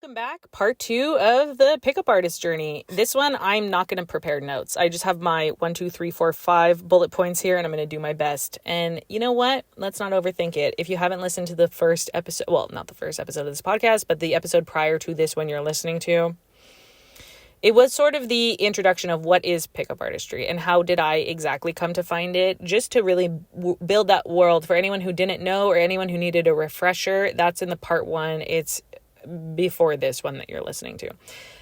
Welcome back. Part 2 of the pickup artist journey. This one, I'm not going to prepare notes. I just have my 1, 2, 3, 4, 5 bullet points here, and I'm going to do my best. And you know what? Let's not overthink it. If you haven't listened to the first episode, well, not the first episode of this podcast, but the episode prior to this one you're listening to, it was sort of the introduction of what is pickup artistry and how did I exactly come to find it, just to really build that world for anyone who didn't know or anyone who needed a refresher. That's in the part 1. It's before this one that you're listening to.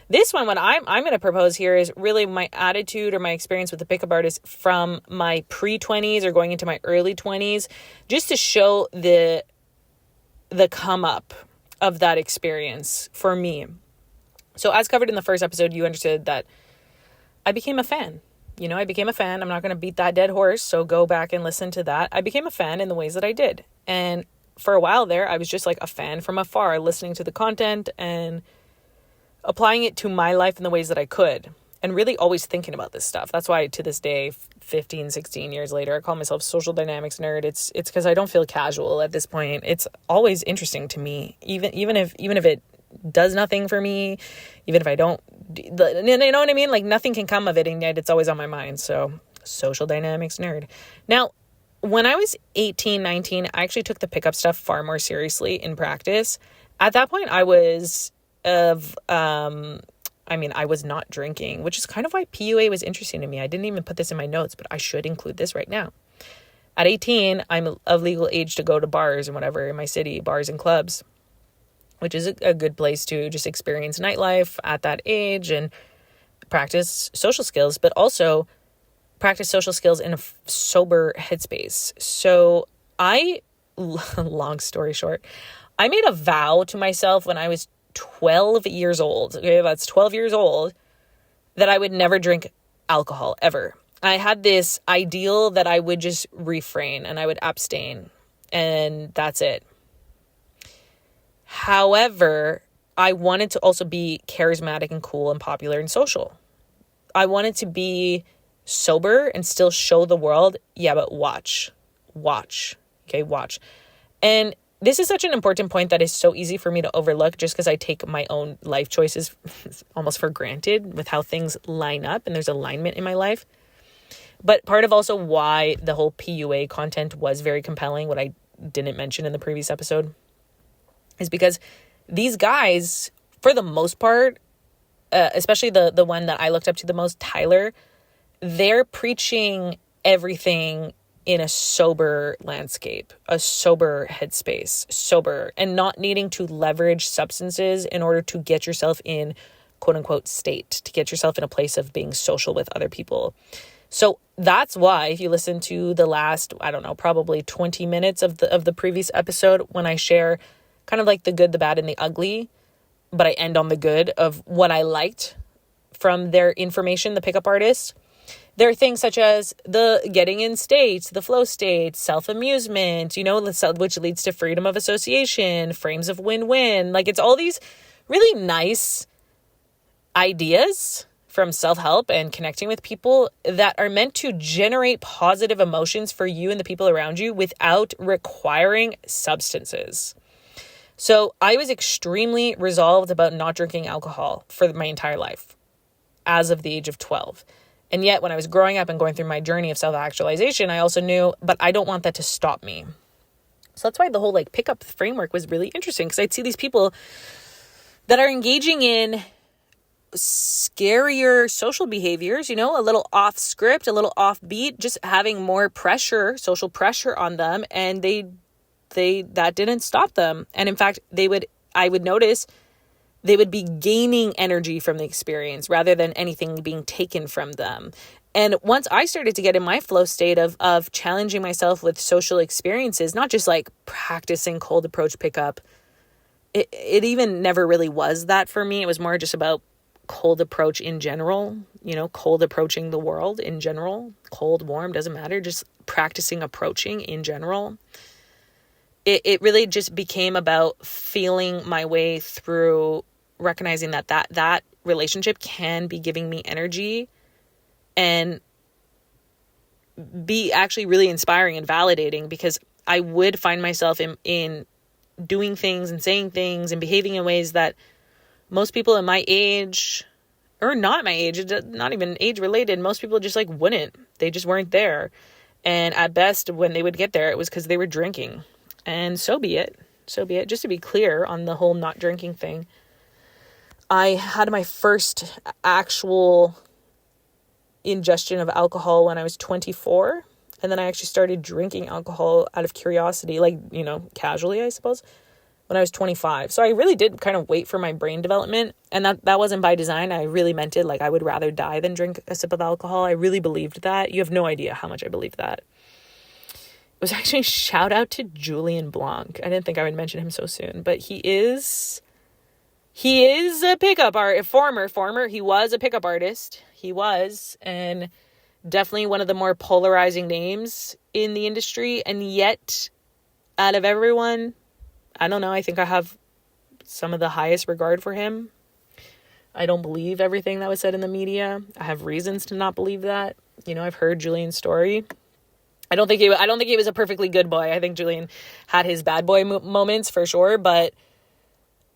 This one, what I'm going to propose here is really my attitude or my experience with the pickup artist from my pre-20s or going into my early 20s, just to show the come up of that experience for me. So as covered in the first episode, you understood that I became a fan. I became a fan. I'm not going to beat that dead horse, so go back and listen to that. I became a fan in the ways that I did. And for a while there, I was just like a fan from afar, listening to the content and applying it to my life in the ways that I could, and really always thinking about this stuff. That's why to this day, 15, 16 years later, I call myself social dynamics nerd. It's because I don't feel casual at this point. It's always interesting to me, even if it does nothing for me, even if I don't, you know what I mean? Like nothing can come of it, and yet it's always on my mind. So social dynamics nerd. Now, when I was 18, 19, I actually took the pickup stuff far more seriously in practice. At that point, I was not drinking, which is kind of why PUA was interesting to me. I didn't even put this in my notes, but I should include this right now. At 18, I'm of legal age to go to bars and whatever in my city, bars and clubs, which is a good place to just experience nightlife at that age and practice social skills, but also practice social skills in a sober headspace. So long story short, I made a vow to myself when I was 12 years old. Okay, that's 12 years old, that I would never drink alcohol ever. I had this ideal that I would just refrain and I would abstain, and that's it. However, I wanted to also be charismatic and cool and popular and social. I wanted to be sober and still show the world, but watch. And this is such an important point that is so easy for me to overlook just because I take my own life choices almost for granted with how things line up and there's alignment in my life. But part of also why the whole PUA content was very compelling, what I didn't mention in the previous episode, is because these guys, for the most part, especially the one that I looked up to the most, Tyler, they're preaching everything in a sober landscape, a sober headspace, sober, and not needing to leverage substances in order to get yourself in quote unquote state, to get yourself in a place of being social with other people. So that's why if you listen to the last, probably 20 minutes of the previous episode, when I share kind of like the good, the bad, and the ugly, but I end on the good of what I liked from their information, the pickup artist. There are things such as the getting in states, the flow state, self-amusement, which leads to freedom of association, frames of win-win. Like it's all these really nice ideas from self-help and connecting with people that are meant to generate positive emotions for you and the people around you without requiring substances. So I was extremely resolved about not drinking alcohol for my entire life as of the age of 12. And yet when I was growing up and going through my journey of self-actualization, I also knew, but I don't want that to stop me. So that's why the whole pickup framework was really interesting, because I'd see these people that are engaging in scarier social behaviors, a little off script, a little off beat, just having more pressure, social pressure on them. And that didn't stop them. And in fact, I would notice they would be gaining energy from the experience rather than anything being taken from them. And once I started to get in my flow state of challenging myself with social experiences, not just practicing cold approach pickup, it even never really was that for me. It was more just about cold approach in general, cold approaching the world in general, cold, warm, doesn't matter, just practicing approaching in general. It really just became about feeling my way through recognizing that relationship can be giving me energy and be actually really inspiring and validating, because I would find myself in doing things and saying things and behaving in ways that Most people in my age, or not my age, not even age related, most people just like wouldn't. They just weren't there. And at best, when they would get there, it was because they were drinking. And so be it. So be it. Just to be clear on the whole not drinking thing, I had my first actual ingestion of alcohol when I was 24. And then I actually started drinking alcohol out of curiosity, like, you know, casually, I suppose, when I was 25. So I really did kind of wait for my brain development. And that wasn't by design. I really meant it. Like, I would rather die than drink a sip of alcohol. I really believed that. You have no idea how much I believed that. It was actually a shout out to Julien Blanc. I didn't think I would mention him so soon, but he is a pickup former. He was a pickup artist. He was, and definitely one of the more polarizing names in the industry. And yet, out of everyone, I don't know, I think I have some of the highest regard for him. I don't believe everything that was said in the media. I have reasons to not believe that. You know, I've heard Julien's story. I don't think he was a perfectly good boy. I think Julien had his bad boy moments for sure, but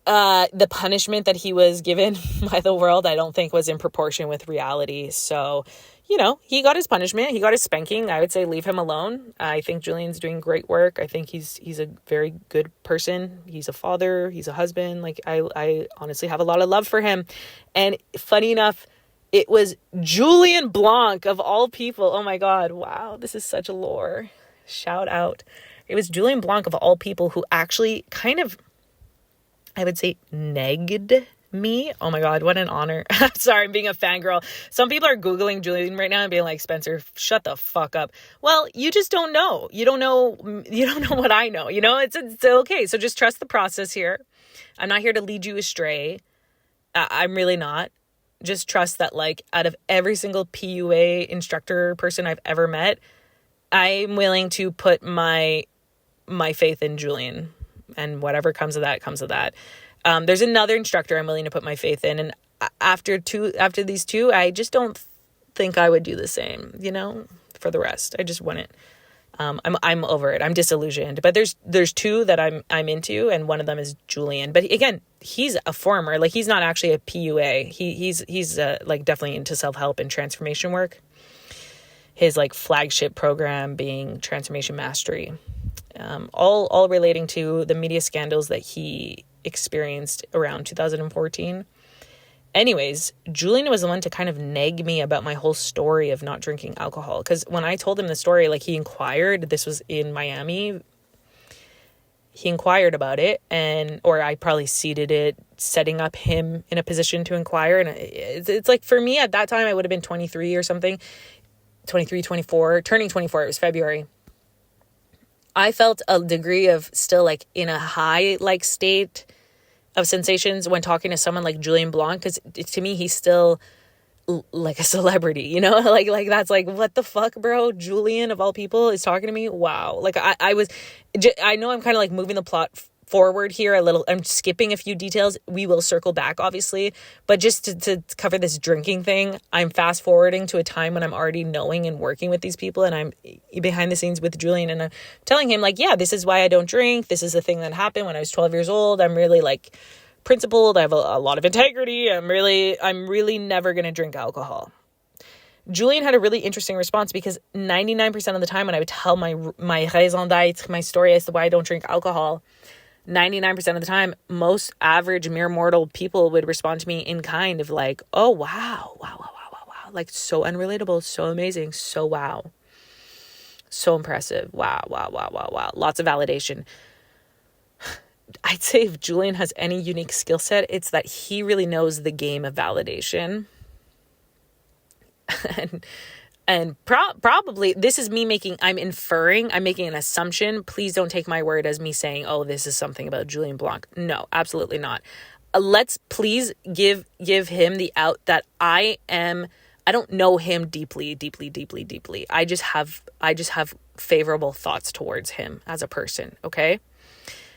the punishment that he was given by the world, I don't think was in proportion with reality. So, you know, he got his punishment. He got his spanking. I would say leave him alone. I think Julien's doing great work. I think he's a very good person. He's a father. He's a husband. Like, I honestly have a lot of love for him. And funny enough, it was Julien Blanc of all people. Oh my God. Wow. This is such a lore. Shout out. It was Julien Blanc of all people who actually kind of, I would say, negged me. Oh my God, what an honor. I'm sorry, I'm being a fangirl. Some people are Googling Julien right now and being like, Spencer, shut the fuck up. Well, you just don't know. You don't know what I know. You know, it's okay. So just trust the process here. I'm not here to lead you astray. I'm really not. Just trust that, like, out of every single PUA instructor person I've ever met, I'm willing to put my faith in Julien, and whatever comes of that, comes of that. There's another instructor I'm willing to put my faith in. And after these two, I just don't think I would do the same, you know, for the rest. I just wouldn't. I'm over it. I'm disillusioned. But there's two that I'm into, and one of them is Julien. But again, he's a former, like, he's not actually a PUA. He's like definitely into self-help and transformation work. His like flagship program being Transformation Mastery. All relating to the media scandals that he experienced around 2014. Anyways, Julien was the one to kind of nag me about my whole story of not drinking alcohol. Because when I told him the story, like, he inquired, this was in Miami, he inquired about it, or I probably seeded it, setting up him in a position to inquire. And it's like, for me at that time, I would have been 23 or something, 23, 24, turning 24, it was February. I felt a degree of still like in a high like state of sensations when talking to someone like Julien Blanc, because to me he's still like a celebrity, you know, like that's like, what the fuck, bro? Julien of all people is talking to me. Wow. Like I know I'm kind of like moving the plot forward here a little. I'm skipping a few details. We will circle back, obviously, but just to cover this drinking thing, I'm fast forwarding to a time when I'm already knowing and working with these people, and I'm behind the scenes with Julien, and I'm telling him like, yeah, this is why I don't drink. This is the thing that happened when I was 12 years old. I'm really like principled. I have a lot of integrity. I'm really never going to drink alcohol. Julien had a really interesting response, because 99% of the time when I would tell my raison d'être, my story as to why I don't drink alcohol, 99% of the time, most average mere mortal people would respond to me in kind of like, oh, wow. Like, so unrelatable, so amazing, so wow. So impressive. Wow. Lots of validation. I'd say if Julien has any unique skill set, it's that he really knows the game of validation. And probably this is me I'm making an assumption. Please don't take my word as me saying, oh, this is something about Julien Blanc. No, absolutely not. Let's please give him the out that I don't know him deeply. I just have favorable thoughts towards him as a person. Okay.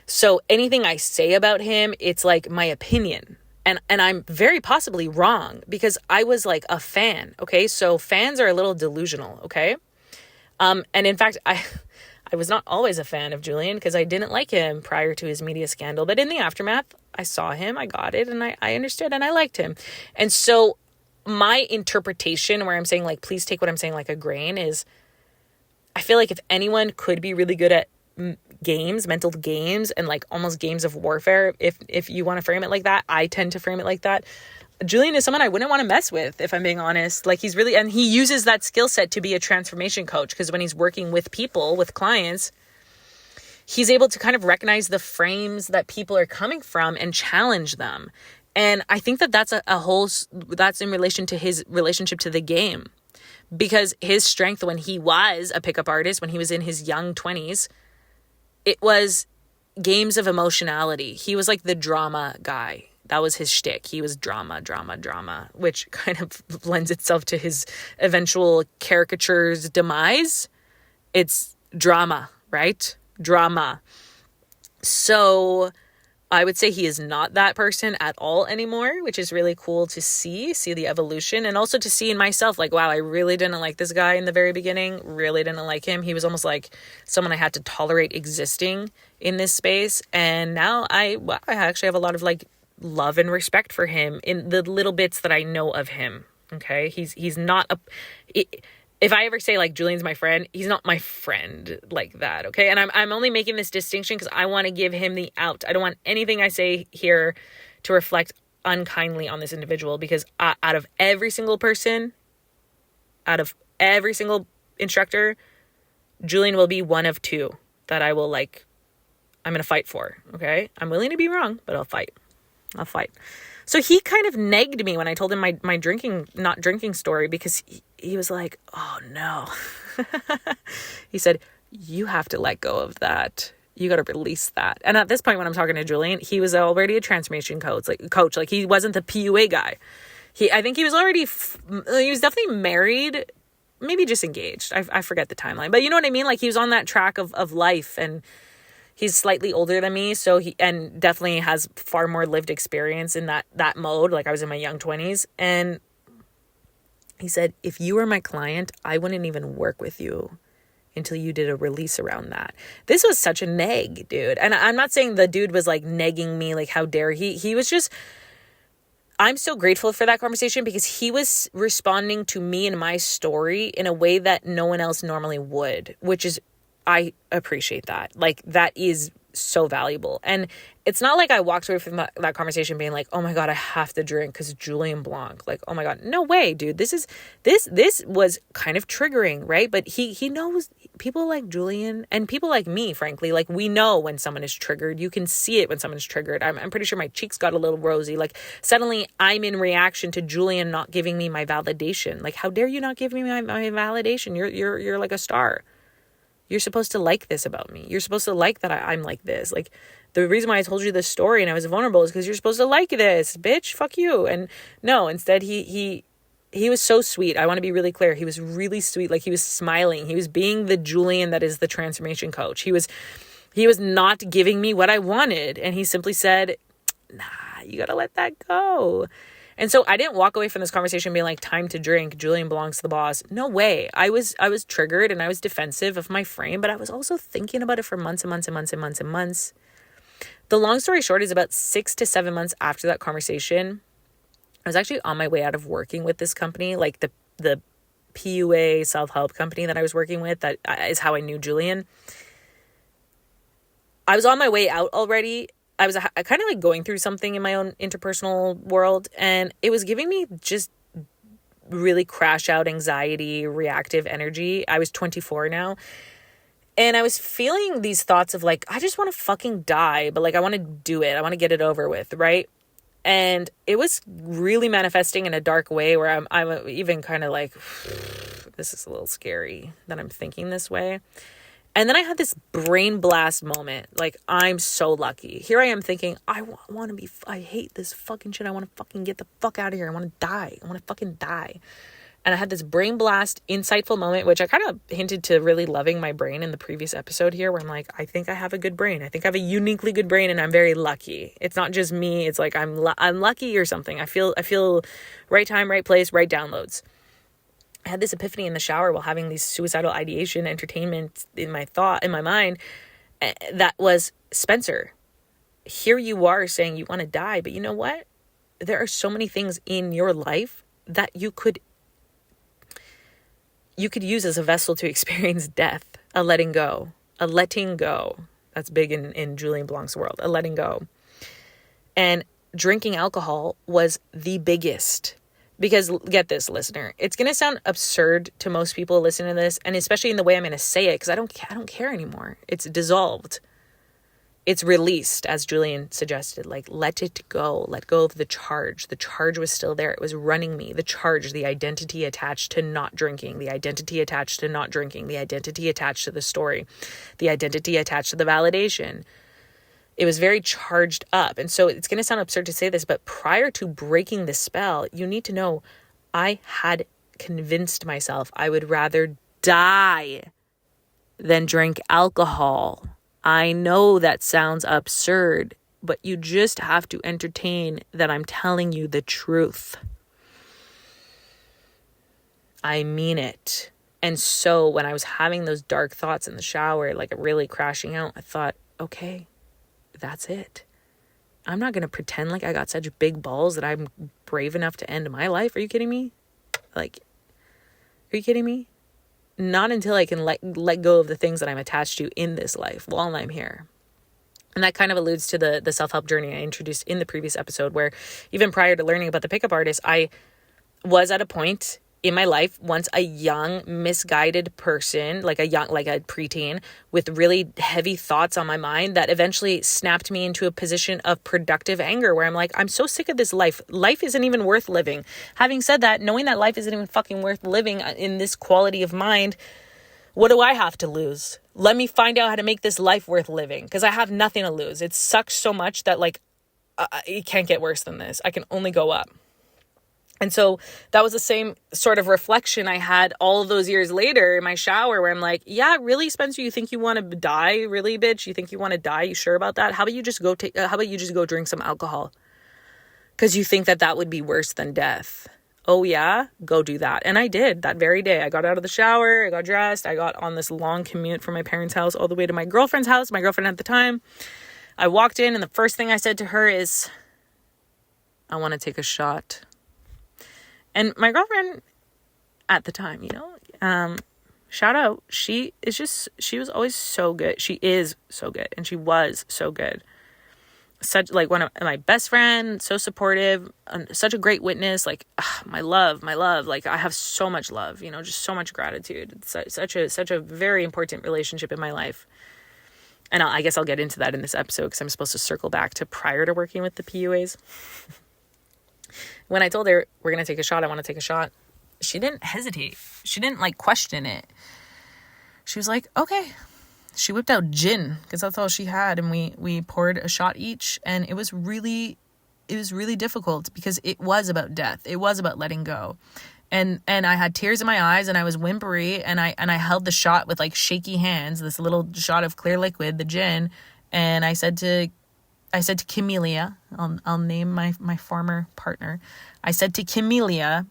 So anything I say about him, it's like my opinion. And I'm very possibly wrong, because I was like a fan. Okay. So fans are a little delusional. Okay. And in fact, I I was not always a fan of Julien because I didn't like him prior to his media scandal. But in the aftermath, I saw him, I got it, and I understood and I liked him. And so my interpretation where I'm saying like, please take what I'm saying like a grain is, I feel like if anyone could be really good at games, mental games, and like almost games of warfare, if you want to frame it like that, I tend to frame it like that. Julien is someone I wouldn't want to mess with, if I'm being honest. Like he's really, and he uses that skill set to be a transformation coach, because when he's working with people, with clients, he's able to kind of recognize the frames that people are coming from and challenge them. And I think that that's that's in relation to his relationship to the game, because his strength when he was a pickup artist, when he was in his young 20s, it was games of emotionality. He was like the drama guy. That was his shtick. He was drama, which kind of lends itself to his eventual caricature's demise. It's drama, right? Drama. So I would say he is not that person at all anymore, which is really cool to see the evolution, and also to see in myself, like, wow, I really didn't like this guy in the very beginning, really didn't like him. He was almost like someone I had to tolerate existing in this space. And now I actually have a lot of like love and respect for him in the little bits that I know of him. Okay. He's not if I ever say like Julien's my friend, he's not my friend like that. Okay. And I'm only making this distinction because I want to give him the out. I don't want anything I say here to reflect unkindly on this individual, because out of every single person, out of every single instructor, Julien will be one of two that I'm going to fight for. Okay. I'm willing to be wrong, but I'll fight. So he kind of negged me when I told him my not drinking story, because he was like, oh no. He said, you have to let go of that. You got to release that. And at this point, when I'm talking to Julien, he was already a transformation coach. Like he wasn't the PUA guy. I think he was already, he was definitely married, maybe just engaged. I forget the timeline, but you know what I mean? Like he was on that track of life, and he's slightly older than me, so and definitely has far more lived experience in that mode. Like I was in my young 20s, and he said, if you were my client, I wouldn't even work with you until you did a release around that. This was such a neg, dude. And I'm not saying the dude was like negging me, like how dare he. He was just, I'm so grateful for that conversation, because he was responding to me and my story in a way that no one else normally would, which is, I appreciate that. Like that is so valuable. And it's not like I walked away from that conversation being like, oh my God, I have to drink because Julien Blanc. Like, oh my God, no way, dude. This was kind of triggering, right? But he knows people like Julien and people like me, frankly, like we know when someone is triggered. You can see it when someone is triggered. I'm pretty sure my cheeks got a little rosy. Like suddenly I'm in reaction to Julien not giving me my validation. Like, how dare you not give me my validation? You're like a star. You're supposed to like this about me. You're supposed to like that I'm like this. Like the reason why I told you this story and I was vulnerable is because you're supposed to like this, bitch. Fuck you. And no, instead he was so sweet. I want to be really clear. He was really sweet. Like he was smiling. He was being the Julien that is the transformation coach. He was not giving me what I wanted. And he simply said, nah, you got to let that go. And so I didn't walk away from this conversation being like, time to drink, Julien Blanc's the boss. No way. I was triggered and I was defensive of my frame, but I was also thinking about it for months and months and months and months and months. The long story short is about 6 to 7 months after that conversation, I was actually on my way out of working with this company, like the PUA self-help company that I was working with. That is how I knew Julien. I was on my way out already. I was kind of like going through something in my own interpersonal world, and it was giving me just really crash out anxiety, reactive energy. I was 24 now, and I was feeling these thoughts of like, I just want to fucking die, but like I want to do it. I want to get it over with, right? And it was really manifesting in a dark way where I'm even kind of like, this is a little scary that I'm thinking this way. And then I had this brain blast moment. Like, I'm so lucky. Here I am thinking, I hate this fucking shit. I want to fucking get the fuck out of here. I want to die. I want to fucking die. And I had this brain blast, insightful moment, which I kind of hinted to really loving my brain in the previous episode here, where I'm like, I think I have a good brain. I think I have a uniquely good brain, and I'm very lucky. It's not just me. It's like I'm lucky or something. I feel right time, right place, right downloads. I had this epiphany in the shower while having these suicidal ideation entertainment in my mind, that was, Spencer, here you are saying you want to die, but you know what? There are so many things in your life that you could use as a vessel to experience death, a letting go. That's big in Julien Blanc's world, a letting go. And drinking alcohol was the biggest. Because get this, listener, it's going to sound absurd to most people listening to this, and especially in the way I'm going to say it, because I don't care anymore. It's dissolved. It's released, as Julien suggested. Like, let it go. Let go of the charge. The charge was still there. It was running me. The charge, the identity attached to not drinking, the identity attached to not drinking, the identity attached to the story, the identity attached to the validation. It was very charged up. And so it's going to sound absurd to say this, but prior to breaking the spell, you need to know I had convinced myself I would rather die than drink alcohol. I know that sounds absurd, but you just have to entertain that I'm telling you the truth. I mean it. And so when I was having those dark thoughts in the shower, like really crashing out, I thought, okay, that's it. I'm not going to pretend like I got such big balls that I'm brave enough to end my life. Are you kidding me? Like, are you kidding me? Not until I can let go of the things that I'm attached to in this life while I'm here. And that kind of alludes to the self-help journey I introduced in the previous episode, where even prior to learning about the pickup artist, I was at a point in my life, once a young, misguided person, like a preteen with really heavy thoughts on my mind, that eventually snapped me into a position of productive anger where I'm like, I'm so sick of this life. Life isn't even worth living. Having said that, knowing that life isn't even fucking worth living in this quality of mind, what do I have to lose? Let me find out how to make this life worth living, because I have nothing to lose. It sucks so much that it can't get worse than this. I can only go up. And so that was the same sort of reflection I had all of those years later in my shower, where I'm like, yeah, really, Spencer, you think you want to die? Really, bitch? You think you want to die? You sure about that? How about you just go drink some alcohol? Because you think that would be worse than death. Oh yeah, go do that. And I did that very day. I got out of the shower, I got dressed, I got on this long commute from my parents' house all the way to my girlfriend's house, my girlfriend at the time. I walked in, and the first thing I said to her is, I want to take a shot. And my girlfriend at the time, shout out, she was always so good. She is so good. And she was so good. Such like one of my best friends, so supportive, such a great witness, my love. Like, I have so much love, just so much gratitude. It's such a very important relationship in my life. And I guess I'll get into that in this episode, because I'm supposed to circle back to prior to working with the PUAs. When I told her we're going to take a shot, I want to take a shot, she didn't hesitate. She didn't question it. She was like, okay. She whipped out gin, because that's all she had. And we poured a shot each. And it was really difficult, because it was about death. It was about letting go. And I had tears in my eyes, and I was whimpery, and I held the shot with shaky hands, this little shot of clear liquid, the gin. And I said to Camellia, I'll name my former partner. I said to Camellia,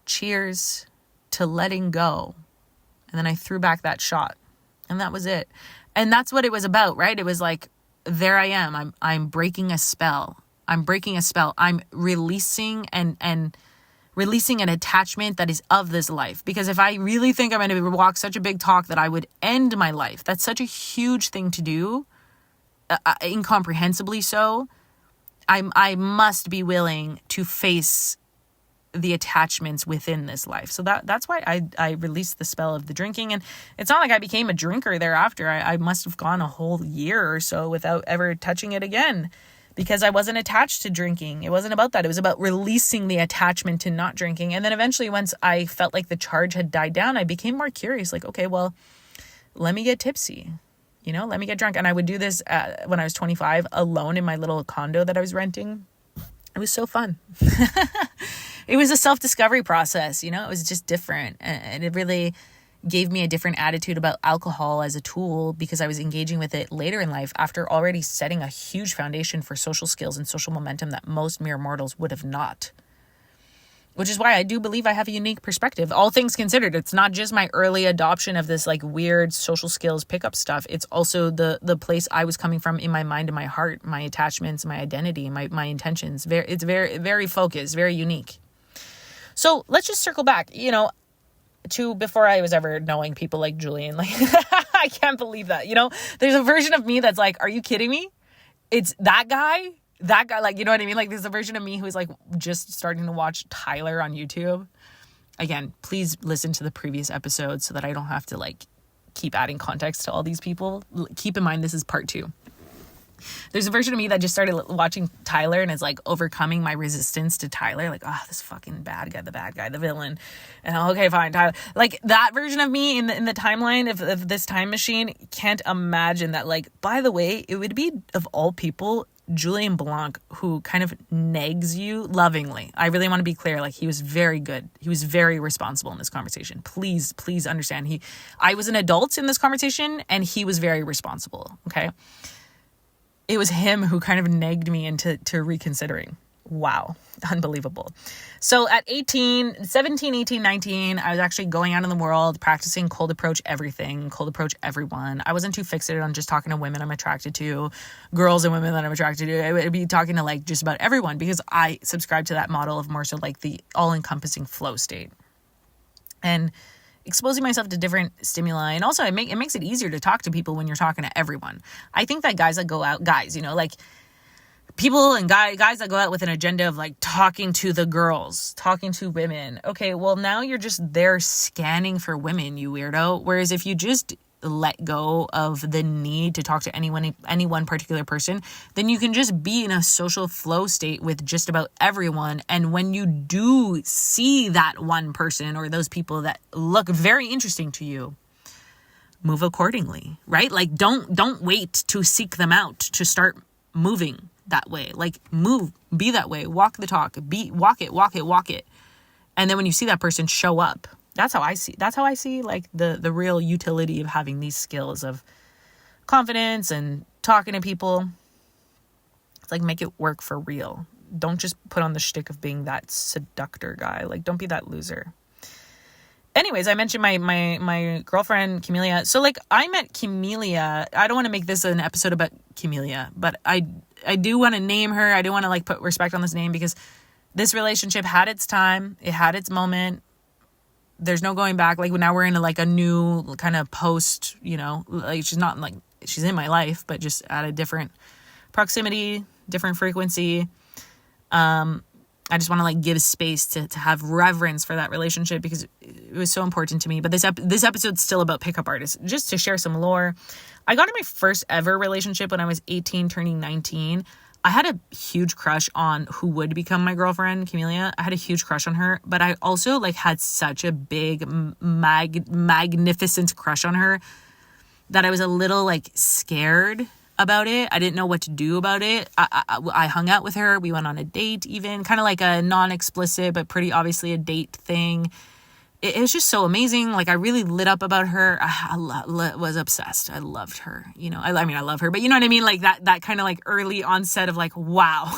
cheers to letting go. And then I threw back that shot, and that was it. And that's what it was about, right? It was like, there I am. I'm breaking a spell. I'm releasing and releasing an attachment that is of this life. Because if I really think I'm going to walk such a big talk that I would end my life, that's such a huge thing to do. Incomprehensibly so, I must be willing to face the attachments within this life. So that's why I released the spell of the drinking. And it's not like I became a drinker thereafter. I must have gone a whole year or so without ever touching it again, because I wasn't attached to drinking. It wasn't about that. It was about releasing the attachment to not drinking. And then eventually, once I felt like the charge had died down, I became more curious. Like, okay, well, let me get tipsy. Let me get drunk. And I would do this when I was 25 alone in my little condo that I was renting. It was so fun. It was a self-discovery process. It was just different. And it really gave me a different attitude about alcohol as a tool, because I was engaging with it later in life after already setting a huge foundation for social skills and social momentum that most mere mortals would have not. which is why I do believe I have a unique perspective. All things considered, it's not just my early adoption of this like weird social skills pickup stuff. It's also the place I was coming from in my mind and my heart, my attachments, my identity, my intentions. It's very, very focused, very unique. So let's just circle back, to before I was ever knowing people like Julien. Like, I can't believe that, there's a version of me that's like, are you kidding me? It's that guy, like, you know what I mean? Like, there's a version of me who is like just starting to watch Tyler on YouTube. Again, please listen to the previous episode so that I don't have to like keep adding context to all these people. Keep in mind, this is part 2. There's a version of me that just started watching Tyler and is like overcoming my resistance to Tyler. Like, oh, this fucking bad guy, the villain. And okay, fine, Tyler. Like, that version of me in the timeline of this time machine can't imagine that, like, by the way, it would be, of all people, Julien Blanc, who kind of negs you lovingly. I really want to be clear. Like, he was very good. He was very responsible in this conversation. Please understand. I was an adult in this conversation and he was very responsible. Okay. It was him who kind of negged me into reconsidering. Wow. Unbelievable. So at 17, 18, 19, I was actually going out in the world, practicing cold approach everything, cold approach everyone. I wasn't too fixated on just talking to women I'm attracted to, girls and women that I'm attracted to. I would be talking to like just about everyone because I subscribe to that model of more so like the all-encompassing flow state. And exposing myself to different stimuli. And also it makes it easier to talk to people when you're talking to everyone. I think that guys that go out, like people and guys that go out with an agenda of like talking to the girls, talking to women. Okay, well now you're just there scanning for women, you weirdo. Whereas if you just let go of the need to talk to any one particular person, then you can just be in a social flow state with just about everyone. And when you do see that one person or those people that look very interesting to you, move accordingly, right? Like don't wait to seek them out to start moving that way. Like move, be that way, walk the talk, walk it. And then when you see that person, show up. That's how I see like the real utility of having these skills of confidence and talking to people. It's like, make it work for real. Don't just put on the shtick of being that seductor guy. Like, don't be that loser. Anyways, I mentioned my girlfriend, Camellia. So like I met Camellia. I don't want to make this an episode about Camellia, but I do want to name her. I do want to like put respect on this name because this relationship had its time. It had its moment. There's no going back. Like now we're in a new kind of post, like she's not like, she's in my life, but just at a different proximity, different frequency. I just want to like give space to have reverence for that relationship because it was so important to me. But this episode's still about pickup artists. Just to share some lore, I got in my first ever relationship when I was 18, turning 19. I had a huge crush on who would become my girlfriend, Camellia. I had a huge crush on her, but I also like had such a big, magnificent crush on her that I was a little like scared about it. I didn't know what to do about it. I hung out with her. We went on a date even, kind of like a non-explicit, but pretty obviously a date thing. It was just so amazing. Like I really lit up about her. I was obsessed. I loved her. I mean, I love her, but you know what I mean? Like that kind of like early onset of like, wow,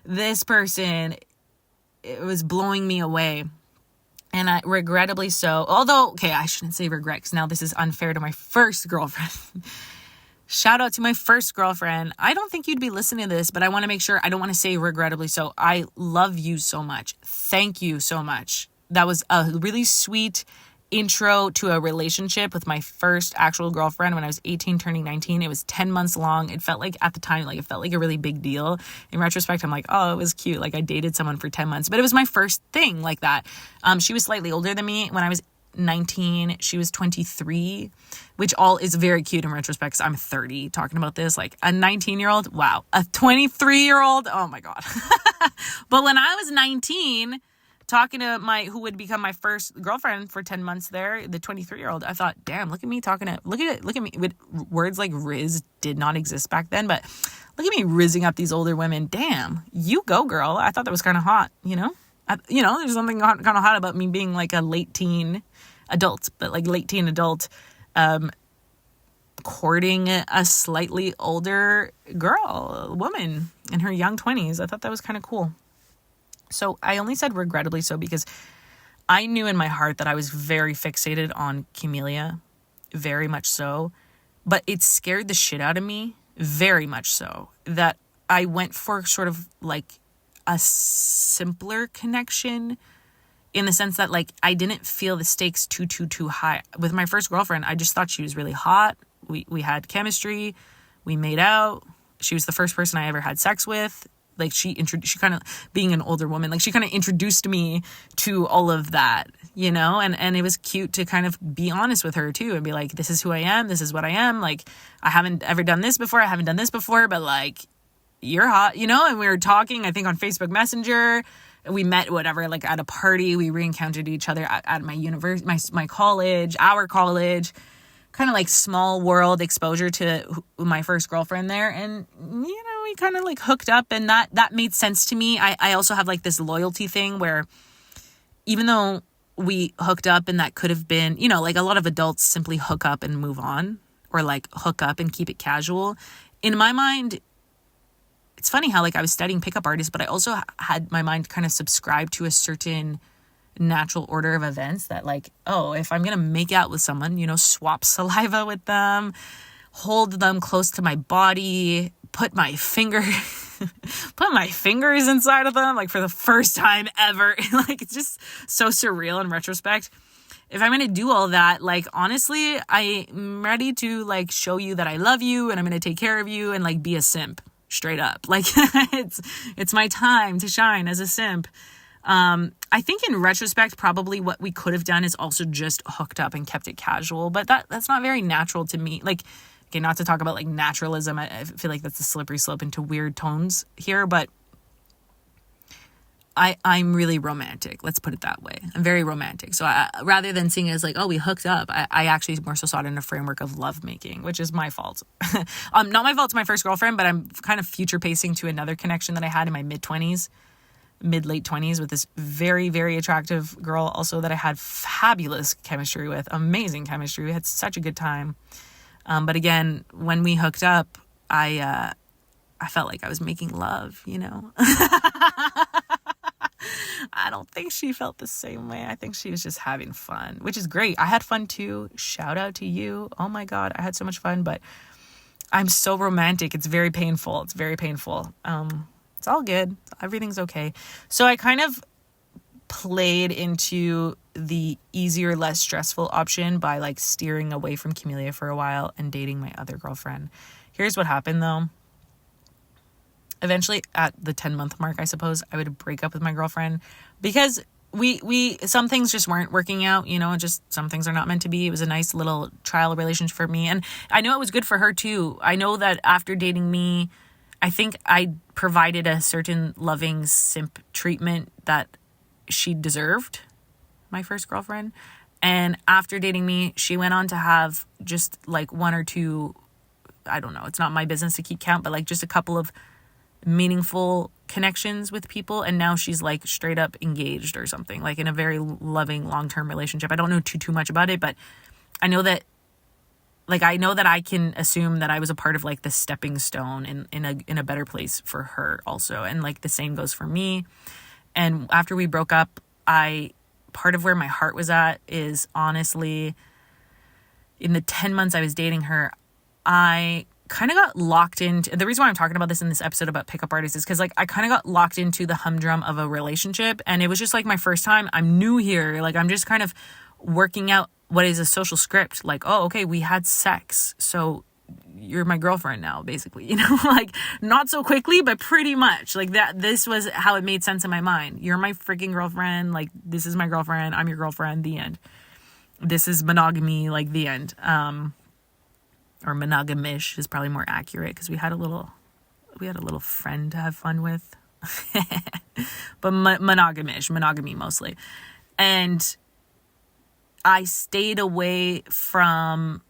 this person, it was blowing me away. And I regrettably so, although, okay, I shouldn't say regret because now this is unfair to my first girlfriend. Shout out to my first girlfriend. I don't think you'd be listening to this, but I want to make sure, I don't want to say regrettably so. I love you so much. Thank you so much. That was a really sweet intro to a relationship with my first actual girlfriend when I was 18, turning 19. It was 10 months long. It felt like at the time, like it felt like a really big deal. In retrospect, I'm like, oh, it was cute. Like I dated someone for 10 months, but it was my first thing like that. She was slightly older than me. When I was 19, she was 23, which all is very cute in retrospect because I'm 30 talking about this. Like a 19-year-old, wow. A 23-year-old, oh my God. But when I was 19, talking to who would become my first girlfriend for 10 months there, the 23-year-old, I thought, damn, look at me look at me with words like Riz did not exist back then, but look at me rizzing up these older women. Damn, you go, girl. I thought that was kind of hot, there's something kind of hot about me being like a late teen adult, courting a slightly older woman in her young 20s. I thought that was kind of cool. So I only said regrettably so because I knew in my heart that I was very fixated on Camellia, very much so, but it scared the shit out of me, very much so, that I went for sort of like a simpler connection, in the sense that like I didn't feel the stakes too high. With my first girlfriend, I just thought she was really hot. We had chemistry, we made out. She was the first person I ever had sex with. Like she kind of, being an older woman, like she kind of introduced me to all of that, you know, and it was cute to kind of be honest with her too and be like, this is who I am. This is what I am. Like, I haven't ever done this before. I haven't done this before, but like, you're hot, you know? And we were talking, I think on Facebook Messenger. We met, whatever, like at a party. We re-encountered each other at my university, my college, our college, kind of like small world exposure to my first girlfriend there. And, you know, we kind of like hooked up, and that made sense to me. I also have like this loyalty thing where even though we hooked up and that could have been, you know, like a lot of adults simply hook up and move on, or like hook up and keep it casual. In my mind, it's funny how like I was studying pickup artists, but I also had my mind kind of subscribed to a certain natural order of events that like, oh, if I'm going to make out with someone, you know, swap saliva with them, hold them close to my body, put my fingers inside of them, like for the first time ever. Like, it's just so surreal in retrospect. If I'm going to do all that, like, honestly, I'm ready to like show you that I love you and I'm going to take care of you and like be a simp. Straight up. Like, it's my time to shine as a simp. I think in retrospect, probably what we could have done is also just hooked up and kept it casual, but that's not very natural to me. Like, okay, not to talk about like naturalism. I feel like that's a slippery slope into weird tones here, but I'm really romantic. Let's put it that way. I'm very romantic. So rather than seeing it as like, oh, we hooked up, I actually more so saw it in a framework of lovemaking, which is my fault. Not my fault to my first girlfriend, but I'm kind of future pacing to another connection that I had in my late 20s with this very, very attractive girl also that I had fabulous chemistry with, amazing chemistry. We had such a good time. But again, when we hooked up, I felt like I was making love, you know? I don't think she felt the same way. I think she was just having fun, which is great. I had fun too. Shout out to you. Oh my God, I had so much fun, but I'm so romantic. It's very painful. It's all good. Everything's okay. So I kind of played into the easier, less stressful option by like steering away from Camellia for a while and dating my other girlfriend. Here's what happened though. Eventually at the 10-month mark, I suppose, I would break up with my girlfriend because we some things just weren't working out, you know, just some things are not meant to be. It was a nice little trial relationship for me. And I know it was good for her too. I know that after dating me, I think I provided a certain loving simp treatment that she deserved, my first girlfriend. And after dating me, she went on to have just like one or two, I don't know, it's not my business to keep count, but like just a couple of meaningful connections with people, and now she's like straight up engaged or something, like in a very loving long-term relationship. I don't know too much about it, but I know that I can assume that I was a part of like the stepping stone in a better place for her also, and like the same goes for me. And after we broke up, part of where my heart was at is honestly in the 10 months I was dating her, I kind of got locked into, the reason why I'm talking about this in this episode about pickup artists is because like I kind of got locked into the humdrum of a relationship, and it was just like my first time. I'm new here, like I'm just kind of working out what is a social script, like, oh, okay, we had sex, so you're my girlfriend now, basically, you know, like not so quickly, but pretty much like that. This was how it made sense in my mind. You're my freaking girlfriend, like this is my girlfriend, I'm your girlfriend, the end. This is monogamy, like the end. Or monogamish is probably more accurate because we had a little friend to have fun with. But monogamy mostly. And I stayed away from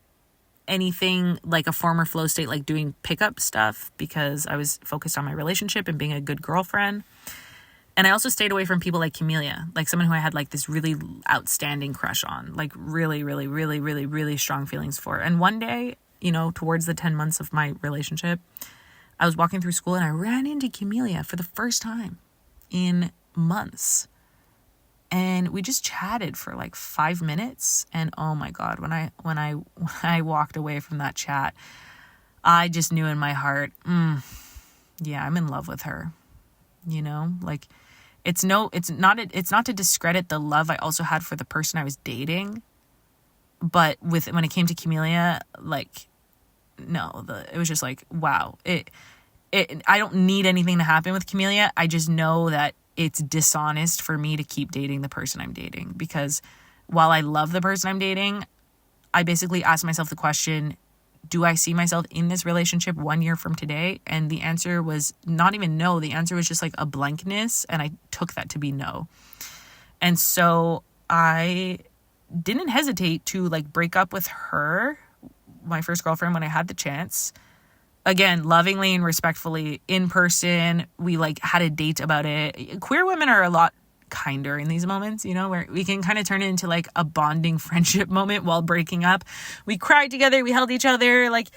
anything like a former flow state, like doing pickup stuff, because I was focused on my relationship and being a good girlfriend. And I also stayed away from people like Camellia, like someone who I had like this really outstanding crush on, like really, really, really, really, really strong feelings for. And one day, you know, towards the 10 months of my relationship, I was walking through school and I ran into Camellia for the first time in months. And we just chatted for like 5 minutes. And oh my God, when I walked away from that chat, I just knew in my heart, yeah, I'm in love with her. You know, like it's not to discredit the love I also had for the person I was dating. But when it came to Camellia, like, no, it was just like, wow, I don't need anything to happen with Camellia. I just know that it's dishonest for me to keep dating the person I'm dating, because while I love the person I'm dating, I basically asked myself the question, do I see myself in this relationship 1 year from today? And the answer was not even no. The answer was just like a blankness. And I took that to be no. And so I didn't hesitate to like break up with her, my first girlfriend, when I had the chance. Again, lovingly and respectfully, in person. We like had a date about it. Queer women are a lot kinder in these moments, you know, where we can kind of turn it into like a bonding friendship moment while breaking up. We cried together, we held each other, like,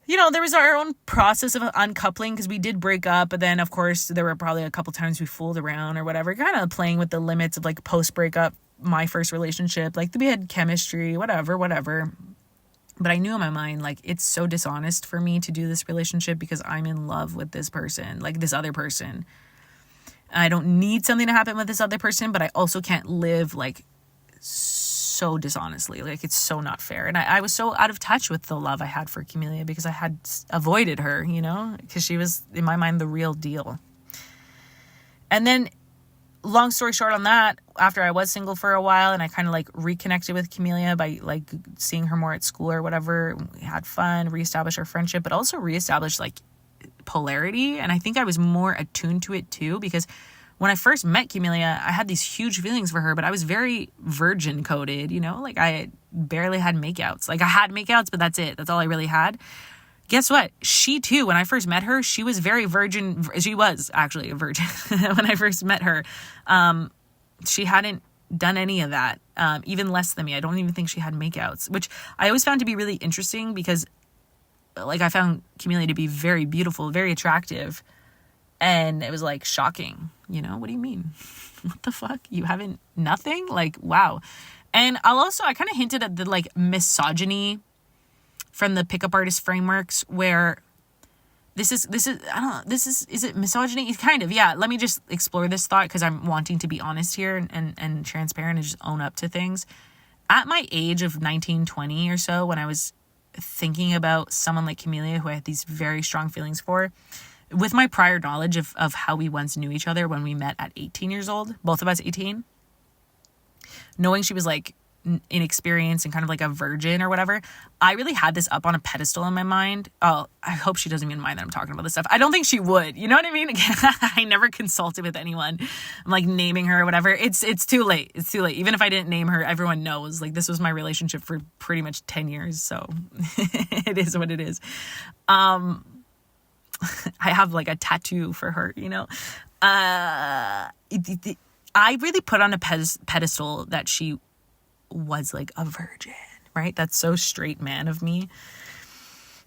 you know, there was our own process of uncoupling because we did break up. But then, of course, there were probably a couple times we fooled around or whatever, kind of playing with the limits of like post-breakup, my first relationship. Like we had chemistry, whatever. But I knew in my mind, like, it's so dishonest for me to do this relationship because I'm in love with this person, like this other person. I don't need something to happen with this other person, but I also can't live like so dishonestly. Like it's so not fair. And I was so out of touch with the love I had for Camellia because I had avoided her, you know, because she was in my mind the real deal. And then long story short on that, after I was single for a while and I kind of like reconnected with Camellia by like seeing her more at school or whatever, we had fun, reestablished our friendship, but also reestablished like polarity. And I think I was more attuned to it too, because when I first met Camellia, I had these huge feelings for her, but I was very virgin coded, you know, like I barely had makeouts. Like I had makeouts, but that's it. That's all I really had. Guess what? She too, when I first met her, she was very virgin. She was actually a virgin when I first met her. She hadn't done any of that, even less than me. I don't even think she had makeouts, which I always found to be really interesting because like I found Camellia to be very beautiful, very attractive. And it was like shocking, you know, what do you mean? What the fuck? You haven't nothing? Like, wow. And I kind of hinted at the like misogyny from the pickup artist frameworks where is it misogyny? It's kind of, yeah. Let me just explore this thought because I'm wanting to be honest here and transparent and just own up to things. At my age of 19, 20 or so, when I was thinking about someone like Camellia, who I had these very strong feelings for, with my prior knowledge of how we once knew each other when we met at 18 years old, both of us 18, knowing she was like inexperienced and kind of like a virgin or whatever, I really had this up on a pedestal in my mind. Oh, I hope she doesn't even mind that I'm talking about this stuff. I don't think she would. You know what I mean? I never consulted with anyone. I'm like naming her or whatever. It's too late. It's too late. Even if I didn't name her, everyone knows. Like this was my relationship for pretty much 10 years. So it is what it is. I have like a tattoo for her, you know. I really put on a pedestal that she was like a virgin, right? That's so straight man of me.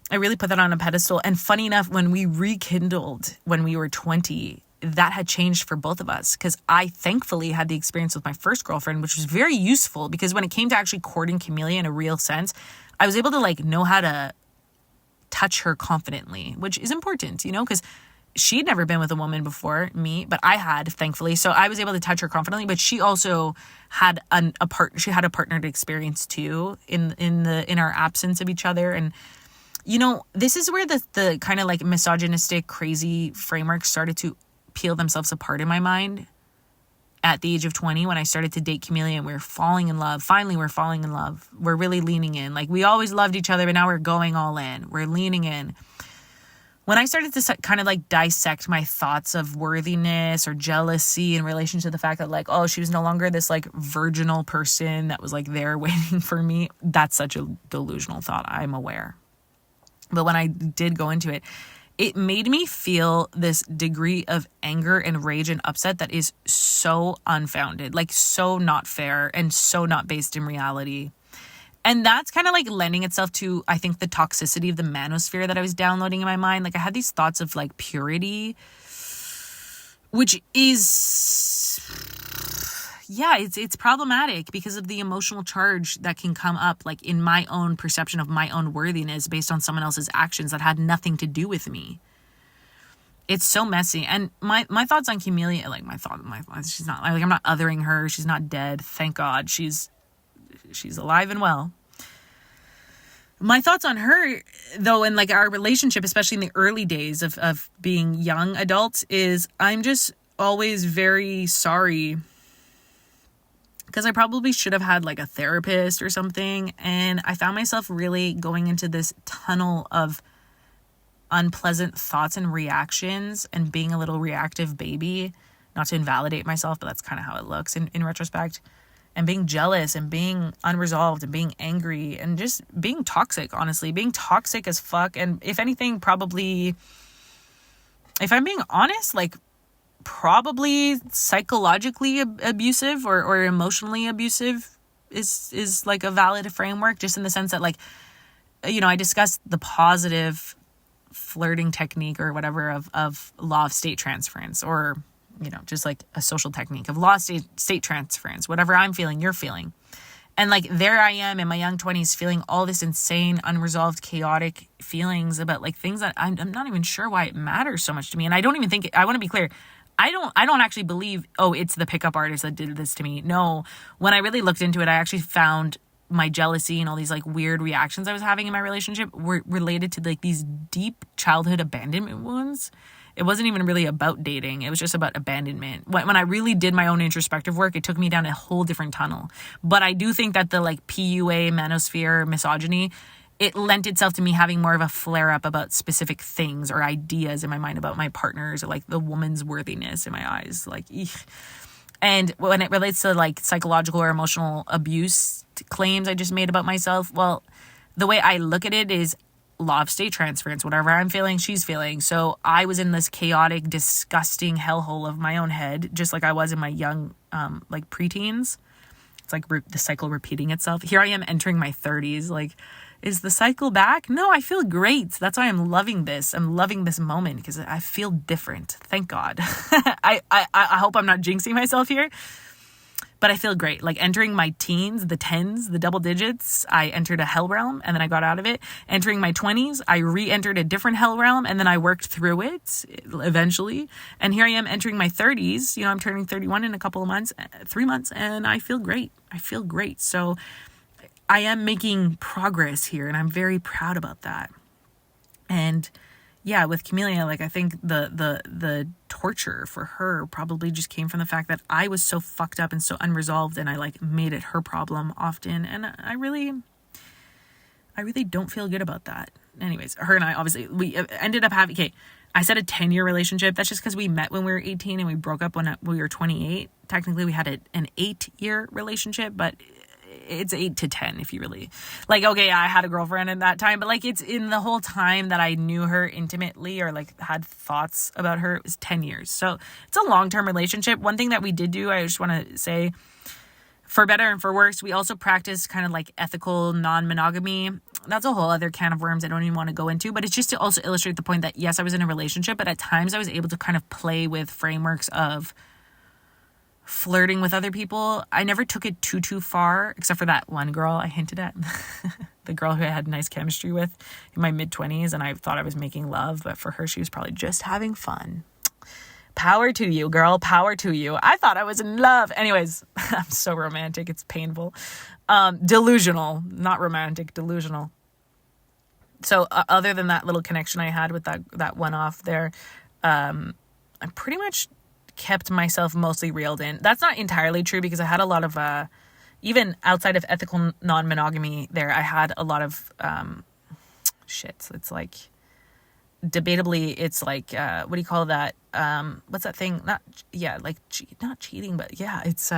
I really put that on a pedestal. And funny enough, when we rekindled when we were 20, that had changed for both of us because I thankfully had the experience with my first girlfriend, which was very useful because when it came to actually courting Camellia in a real sense, I was able to like know how to touch her confidently, which is important, you know, because she'd never been with a woman before me, but I had, thankfully. So I was able to touch her confidently, but she also had a partnered experience too in our absence of each other. And, you know, this is where the kind of like misogynistic, crazy frameworks started to peel themselves apart in my mind at the age of 20 when I started to date Camellia and we were falling in love. Finally, we're falling in love. We're really leaning in. Like we always loved each other, but now we're going all in. We're leaning in. When I started to kind of like dissect my thoughts of worthiness or jealousy in relation to the fact that like, oh, she was no longer this like virginal person that was like there waiting for me. That's such a delusional thought. I'm aware. But when I did go into it, it made me feel this degree of anger and rage and upset that is so unfounded, like so not fair and so not based in reality. And that's kind of like lending itself to, I think, the toxicity of the manosphere that I was downloading in my mind. Like I had these thoughts of like purity, which is yeah, it's problematic because of the emotional charge that can come up, like in my own perception of my own worthiness based on someone else's actions that had nothing to do with me. It's so messy. And my thoughts on Camellia, like she's not, like, I'm not othering her. She's not dead. Thank God. She's alive and well. My thoughts on her, though, and like our relationship, especially in the early days of being young adults, is I'm just always very sorry because I probably should have had like a therapist or something. And I found myself really going into this tunnel of unpleasant thoughts and reactions and being a little reactive baby, not to invalidate myself, but that's kind of how it looks in retrospect, and being jealous and being unresolved and being angry and just being toxic, honestly, being toxic as fuck. And if anything, probably, if I'm being honest, like probably psychologically abusive or emotionally abusive is like a valid framework, just in the sense that, like, you know, I discussed the positive flirting technique or whatever of law of state transference, or, you know, just like a social technique of law of state transference, whatever I'm feeling, you're feeling. And like, there I am in my young 20s feeling all this insane, unresolved, chaotic feelings about like things that I'm not even sure why it matters so much to me. And I don't even think, I want to be clear, I don't actually believe, oh, it's the pickup artist that did this to me. No, when I really looked into it, I actually found my jealousy and all these like weird reactions I was having in my relationship were related to like these deep childhood abandonment wounds. It wasn't even really about dating. It was just about abandonment. When I really did my own introspective work, it took me down a whole different tunnel. But I do think that the like PUA, manosphere, misogyny, it lent itself to me having more of a flare up about specific things or ideas in my mind about my partners, or like the woman's worthiness in my eyes. Like, eek. And when it relates to like psychological or emotional abuse claims I just made about myself, well, the way I look at it is law of state transference. Whatever I'm feeling, she's feeling. So I was in this chaotic, disgusting hellhole of my own head, just like I was in my young, like preteens. It's like the cycle repeating itself. Here I am entering my 30s. Like, is the cycle back? No, I feel great. That's why I'm loving this. I'm loving this moment because I feel different. Thank God. I hope I'm not jinxing myself here, but I feel great. Like entering my teens, the tens, the double digits, I entered a hell realm and then I got out of it. Entering my 20s, I re-entered a different hell realm and then I worked through it eventually. And here I am entering my 30s. You know, I'm turning 31 in a couple of months, 3 months, and I feel great. I feel great. So I am making progress here and I'm very proud about that. And yeah, with Camellia, like I think the torture for her probably just came from the fact that I was so fucked up and so unresolved, and I like made it her problem often. And I really don't feel good about that. Anyways, her and I, obviously, we ended up having, okay, I said a 10-year relationship. That's just because we met when we were 18 and we broke up when we were 28. Technically, we had an 8-year relationship, but it's 8 to 10 if you really like. Okay, I had a girlfriend at that time, but like it's in the whole time that I knew her intimately or like had thoughts about her, it was 10 years. So it's a long-term relationship. One thing that we did do, I just want to say, for better and for worse, we also practice kind of like ethical non-monogamy. That's a whole other can of worms I don't even want to go into, but it's just to also illustrate the point that yes, I was in a relationship, but at times I was able to kind of play with frameworks of flirting with other people. I never took it too far, except for that one girl I hinted at. The girl who I had nice chemistry with in my mid-20s, and I thought I was making love, but for her, she was probably just having fun. Power to you, girl. Power to you. I thought I was in love. Anyways, I'm so romantic. It's painful. Delusional. Not romantic. Delusional. So other than that little connection I had with that one off there, I'm pretty much kept myself mostly reeled in. That's not entirely true because I had a lot of, even outside of ethical non-monogamy there, I had a lot of shit. It's like, debatably, it's like, what do you call that? What's that thing? Not cheating, but yeah, it's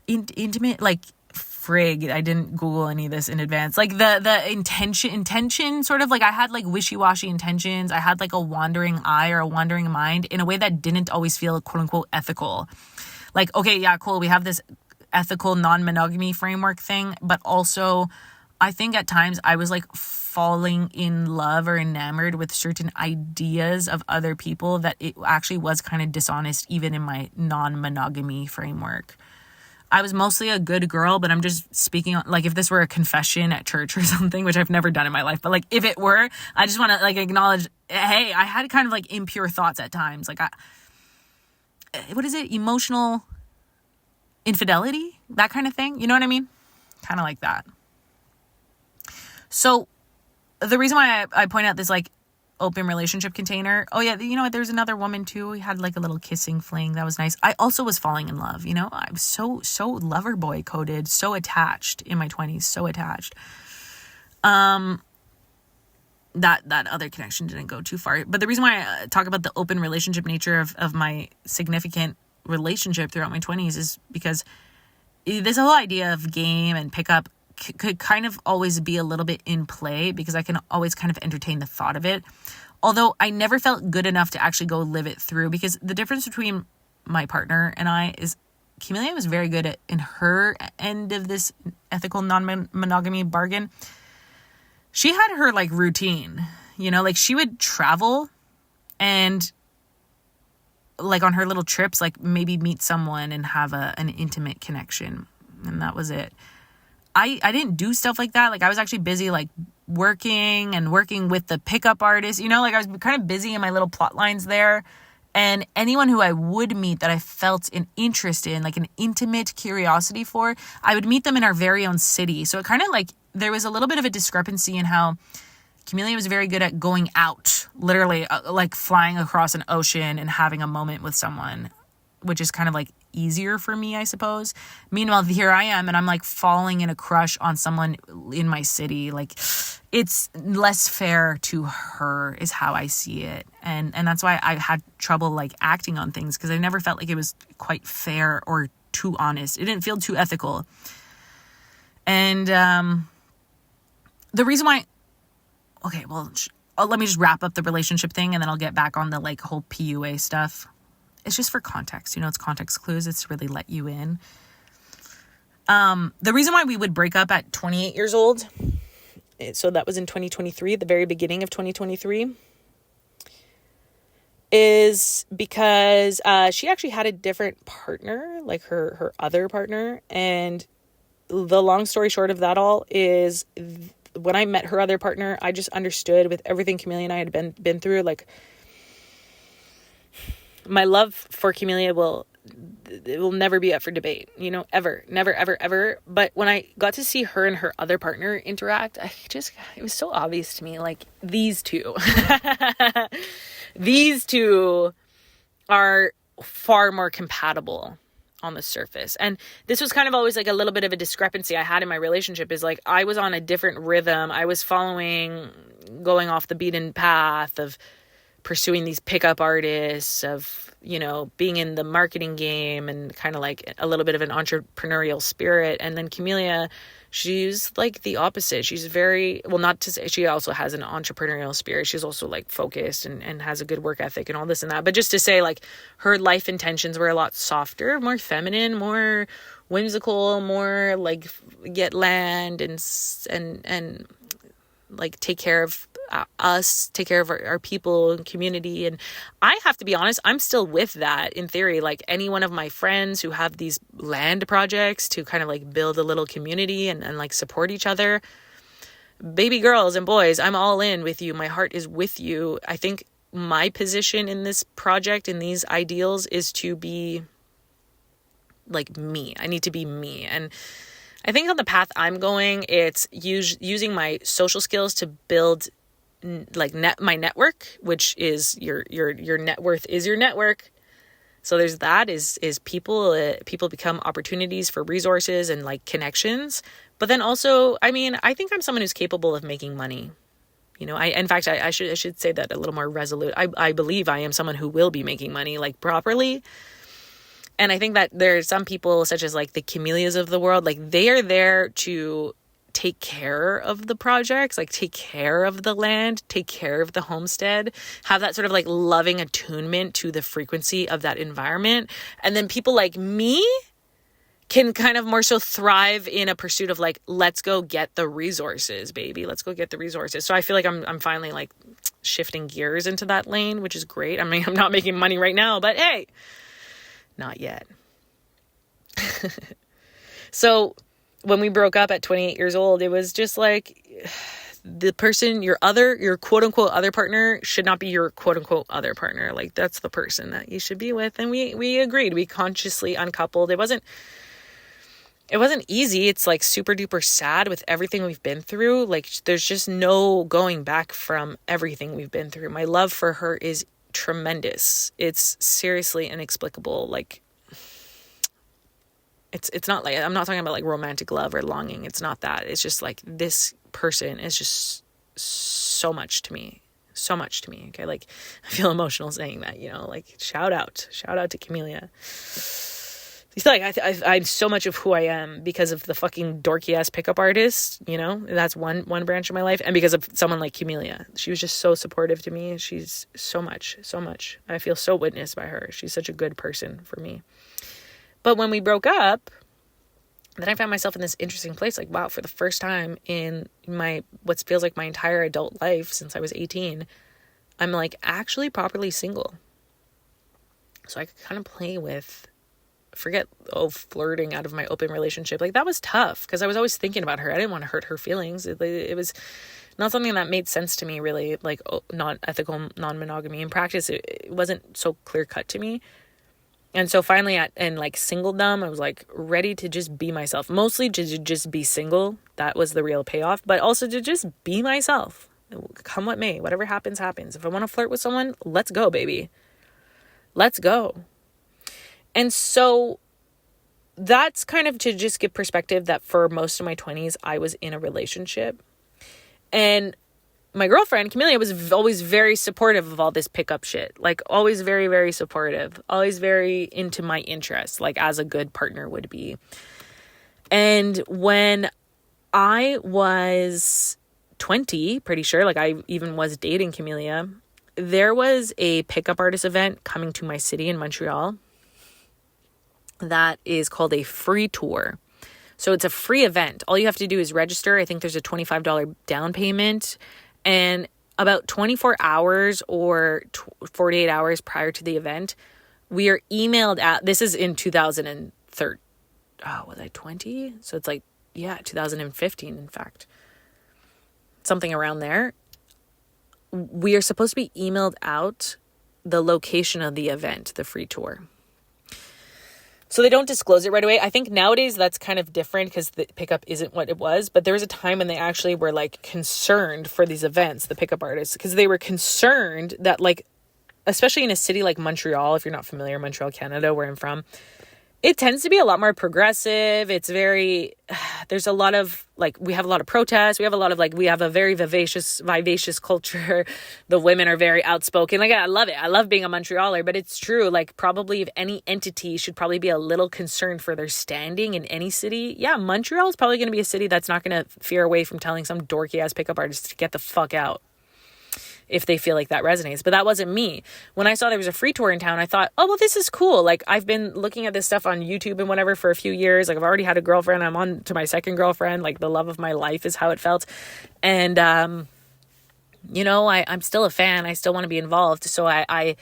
intimate, like, frig, I didn't Google any of this in advance. Like the intention sort of like I had like wishy-washy intentions. I had like a wandering eye or a wandering mind in a way that didn't always feel quote unquote ethical. Like, okay, yeah, cool. We have this ethical non-monogamy framework thing, but also I think at times I was like falling in love or enamored with certain ideas of other people that it actually was kind of dishonest, even in my non-monogamy framework. I was mostly a good girl, but I'm just speaking on, like, if this were a confession at church or something, which I've never done in my life, but like if it were, I just want to like acknowledge, hey, I had kind of like impure thoughts at times. Like what is it? Emotional infidelity, that kind of thing. You know what I mean? Kind of like that. So the reason why I point out this like open relationship container. Oh yeah, you know what? There's another woman too. We had like a little kissing fling. That was nice. I also was falling in love. You know, I was so lover boy coded, so attached in my 20s, so attached. That other connection didn't go too far. But the reason why I talk about the open relationship nature of my significant relationship throughout my 20s is because this whole idea of game and pickup could kind of always be a little bit in play, because I can always kind of entertain the thought of it. Although I never felt good enough to actually go live it through, because the difference between my partner and I is Camelia was very good at, in her end of this ethical non-monogamy bargain. She had her like routine, you know, like she would travel and like on her little trips, like maybe meet someone and have an intimate connection. And that was it. I didn't do stuff like that. Like I was actually busy like working with the pickup artist, you know, like I was kind of busy in my little plot lines there. And anyone who I would meet that I felt an interest in, like an intimate curiosity for, I would meet them in our very own city. So it kind of like, there was a little bit of a discrepancy in how Camelia was very good at going out, literally like flying across an ocean and having a moment with someone, which is kind of like easier for me, I suppose. Meanwhile, here I am and I'm like falling in a crush on someone in my city. Like it's less fair to her is how I see it. And that's why I had trouble like acting on things, because I never felt like it was quite fair or too honest. It didn't feel too ethical. And the reason why, okay, well, let me just wrap up the relationship thing and then I'll get back on the like whole PUA stuff. It's just for context, you know, it's context clues. It's to really let you in. The reason why we would break up at 28 years old, so that was in 2023, the very beginning of 2023, is because she actually had a different partner, like her other partner. And the long story short of that all is when I met her other partner, I just understood with everything Camelia and I had been through, like, my love for Camelia will never be up for debate, you know, ever, never, ever, ever. But when I got to see her and her other partner interact, it was so obvious to me, like these two are far more compatible on the surface. And this was kind of always like a little bit of a discrepancy I had in my relationship, is like I was on a different rhythm. I was going off the beaten path of pursuing these pickup artists, of, you know, being in the marketing game and kind of like a little bit of an entrepreneurial spirit. And then Camelia, she's like the opposite. She's very, well, not to say she also has an entrepreneurial spirit. She's also like focused and has a good work ethic and all this and that. But just to say, like, her life intentions were a lot softer, more feminine, more whimsical, more like get land and like take care of us, take care of our people and community. And I have to be honest, I'm still with that in theory. Like any one of my friends who have these land projects to kind of like build a little community and like support each other, baby girls and boys, I'm all in with you. My heart is with you. I think my position in this project, in these ideals, is to be like me. I need to be me. And I think on the path I'm going, it's using my social skills to build like my network, which is your net worth is your network. So there's that is people become opportunities for resources and like connections. But then also, I mean, I think I'm someone who's capable of making money. You know, I should say that a little more resolute. I believe I am someone who will be making money like properly. And I think that there are some people, such as like the Camelias of the world, like they are there to take care of the projects, like take care of the land, take care of the homestead, have that sort of like loving attunement to the frequency of that environment. And then people like me can kind of more so thrive in a pursuit of like, let's go get the resources, baby. Let's go get the resources. So I feel like I'm finally like shifting gears into that lane, which is great. I mean, I'm not making money right now, but hey, not yet. So when we broke up at 28 years old, it was just like the person, your quote unquote other partner should not be your quote unquote other partner. Like that's the person that you should be with. And we agreed, we consciously uncoupled. It wasn't easy. It's like super duper sad with everything we've been through. Like there's just no going back from everything we've been through. My love for her is tremendous. It's seriously inexplicable. Like it's not like, I'm not talking about like romantic love or longing. It's not that. It's just like this person is just so much to me. Okay. Like I feel emotional saying that, you know, like shout out to Camellia. I feel like I'm so much of who I am because of the fucking dorky ass pickup artist, you know, that's one branch of my life. And because of someone like Camellia, she was just so supportive to me. She's so much. I feel so witnessed by her. She's such a good person for me. But when we broke up, then I found myself in this interesting place. Like, wow, for the first time in my, what feels like my entire adult life since I was 18, I'm like actually properly single. So I could kind of play with, flirting out of my open relationship. Like that was tough because I was always thinking about her. I didn't want to hurt her feelings. It was not something that made sense to me really, like not ethical non-monogamy. In practice, it wasn't so clear cut to me. And so finally in like singledom, I was like ready to just be myself, mostly to just be single. That was the real payoff, but also to just be myself. Come what may, whatever happens, happens. If I want to flirt with someone, let's go, baby. Let's go. And so that's kind of to just give perspective that for most of my 20s, I was in a relationship. And my girlfriend, Camellia, was always very supportive of all this pickup shit. Like always very, very supportive. Always very into my interests, like as a good partner would be. And when I was 20, pretty sure, like I even was dating Camellia, there was a pickup artist event coming to my city in Montreal that is called a free tour. So it's a free event. All you have to do is register. I think there's a $25 down payment. And about 24 hours or 48 hours prior to the event, we are emailed out. This is in 2013. Oh, was I 20? So it's like, 2015, in fact. Something around there. We are supposed to be emailed out the location of the event, the free tour. So they don't disclose it right away. I think nowadays that's kind of different because the pickup isn't what it was. But there was a time when they actually were like concerned for these events, the pickup artists, because they were concerned that like, especially in a city like Montreal, if you're not familiar, Montreal, Canada, where I'm from, it tends to be a lot more progressive. It's very, there's a lot of like, we have a lot of protests. We have a very vivacious culture. The women are very outspoken. Like, I love it. I love being a Montrealer, but it's true. Like probably if any entity should probably be a little concerned for their standing in any city. Yeah. Montreal is probably going to be a city that's not going to veer away from telling some dorky ass pickup artist to get the fuck out, if they feel like that resonates. But that wasn't me. When I saw there was a free tour in town, I thought, oh, well, this is cool. Like I've been looking at this stuff on YouTube and whatever for a few years. Like I've already had a girlfriend. I'm on to my second girlfriend. Like the love of my life is how it felt. And, I'm still a fan. I still want to be involved. So I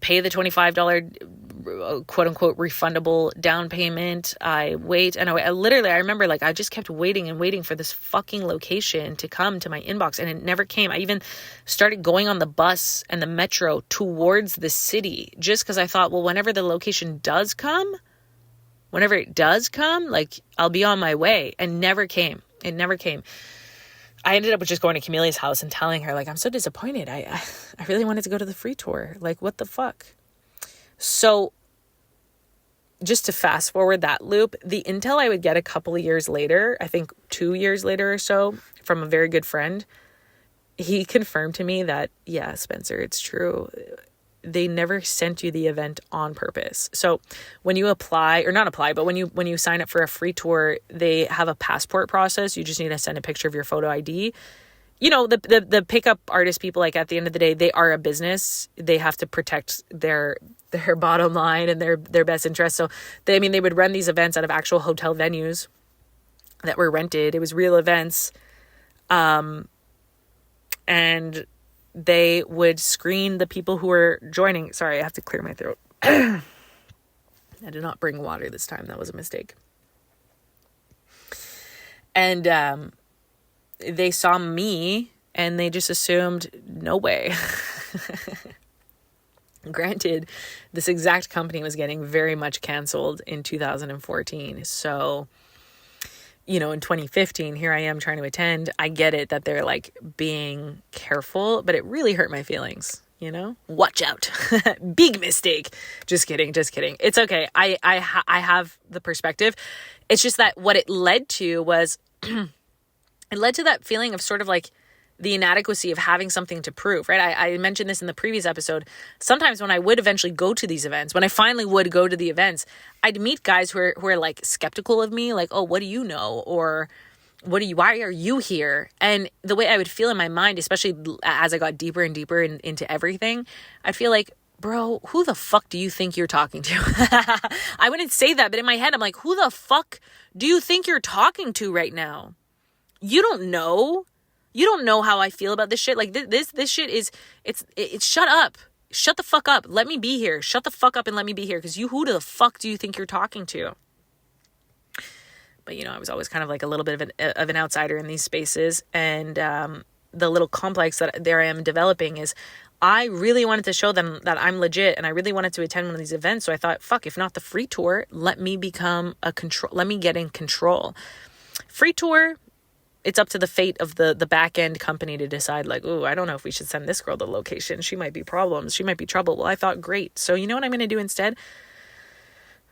pay the $25 quote unquote refundable down payment. I wait and I remember like I just kept waiting and waiting for this fucking location to come to my inbox, and it never came. I even started going on the bus and the metro towards the city just because I thought, well, whenever the location does come, like I'll be on my way. And never came. It never came. I ended up just going to Camellia's house and telling her, like, I'm so disappointed. I really wanted to go to the free tour. Like, what the fuck? So just to fast forward that loop, the intel I would get a couple of years later, I think 2 years later or so, from a very good friend, he confirmed to me that, yeah, Spencer, it's true. They never sent you the event on purpose. So when you apply, or not apply, but when you sign up for a free tour, they have a passport process. You just need to send a picture of your photo ID. You know, the pickup artist people, like at the end of the day, they are a business. They have to protect their their bottom line and their best interest. So they would run these events out of actual hotel venues that were rented. It was real events. And they would screen the people who were joining. Sorry, I have to clear my throat. I did not bring water this time. That was a mistake. And they saw me and they just assumed, no way. Granted, this exact company was getting very much canceled in 2014. So, in 2015, here I am trying to attend. I get it that they're like being careful, but it really hurt my feelings, Watch out. Big mistake. Just kidding. It's okay. I have the perspective. It's just that what it led to was, it led to that feeling of sort of like the inadequacy of having something to prove, right? I mentioned this in the previous episode. Sometimes when I would eventually go to these events, when I finally would go to the events, I'd meet guys who are like skeptical of me, like, oh, what do you know? Or why are you here? And the way I would feel in my mind, especially as I got deeper and deeper into everything, I'd feel like, bro, who the fuck do you think you're talking to? I wouldn't say that, but in my head, I'm like, who the fuck do you think you're talking to right now? You don't know. You don't know how I feel about this shit. Like this shit is, it's shut up. Shut the fuck up. Let me be here. Shut the fuck up and let me be here. Cause who the fuck do you think you're talking to? But I was always kind of like a little bit of an outsider in these spaces. And, the little complex that there I am developing is I really wanted to show them that I'm legit. And I really wanted to attend one of these events. So I thought, fuck, if not the free tour, let me let me get in control. Free tour, it's up to the fate of the back end company to decide like, ooh, I don't know if we should send this girl the location. She might be problems. She might be trouble. Well, I thought, great. So you know what I'm going to do instead?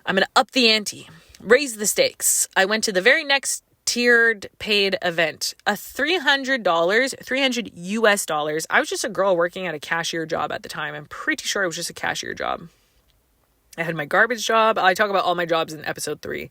I'm going to up the ante, raise the stakes. I went to the very next tiered paid event, a $300 US. I was just a girl working at a cashier job at the time. I'm pretty sure it was just a cashier job. I had my garbage job. I talk about all my jobs in episode 3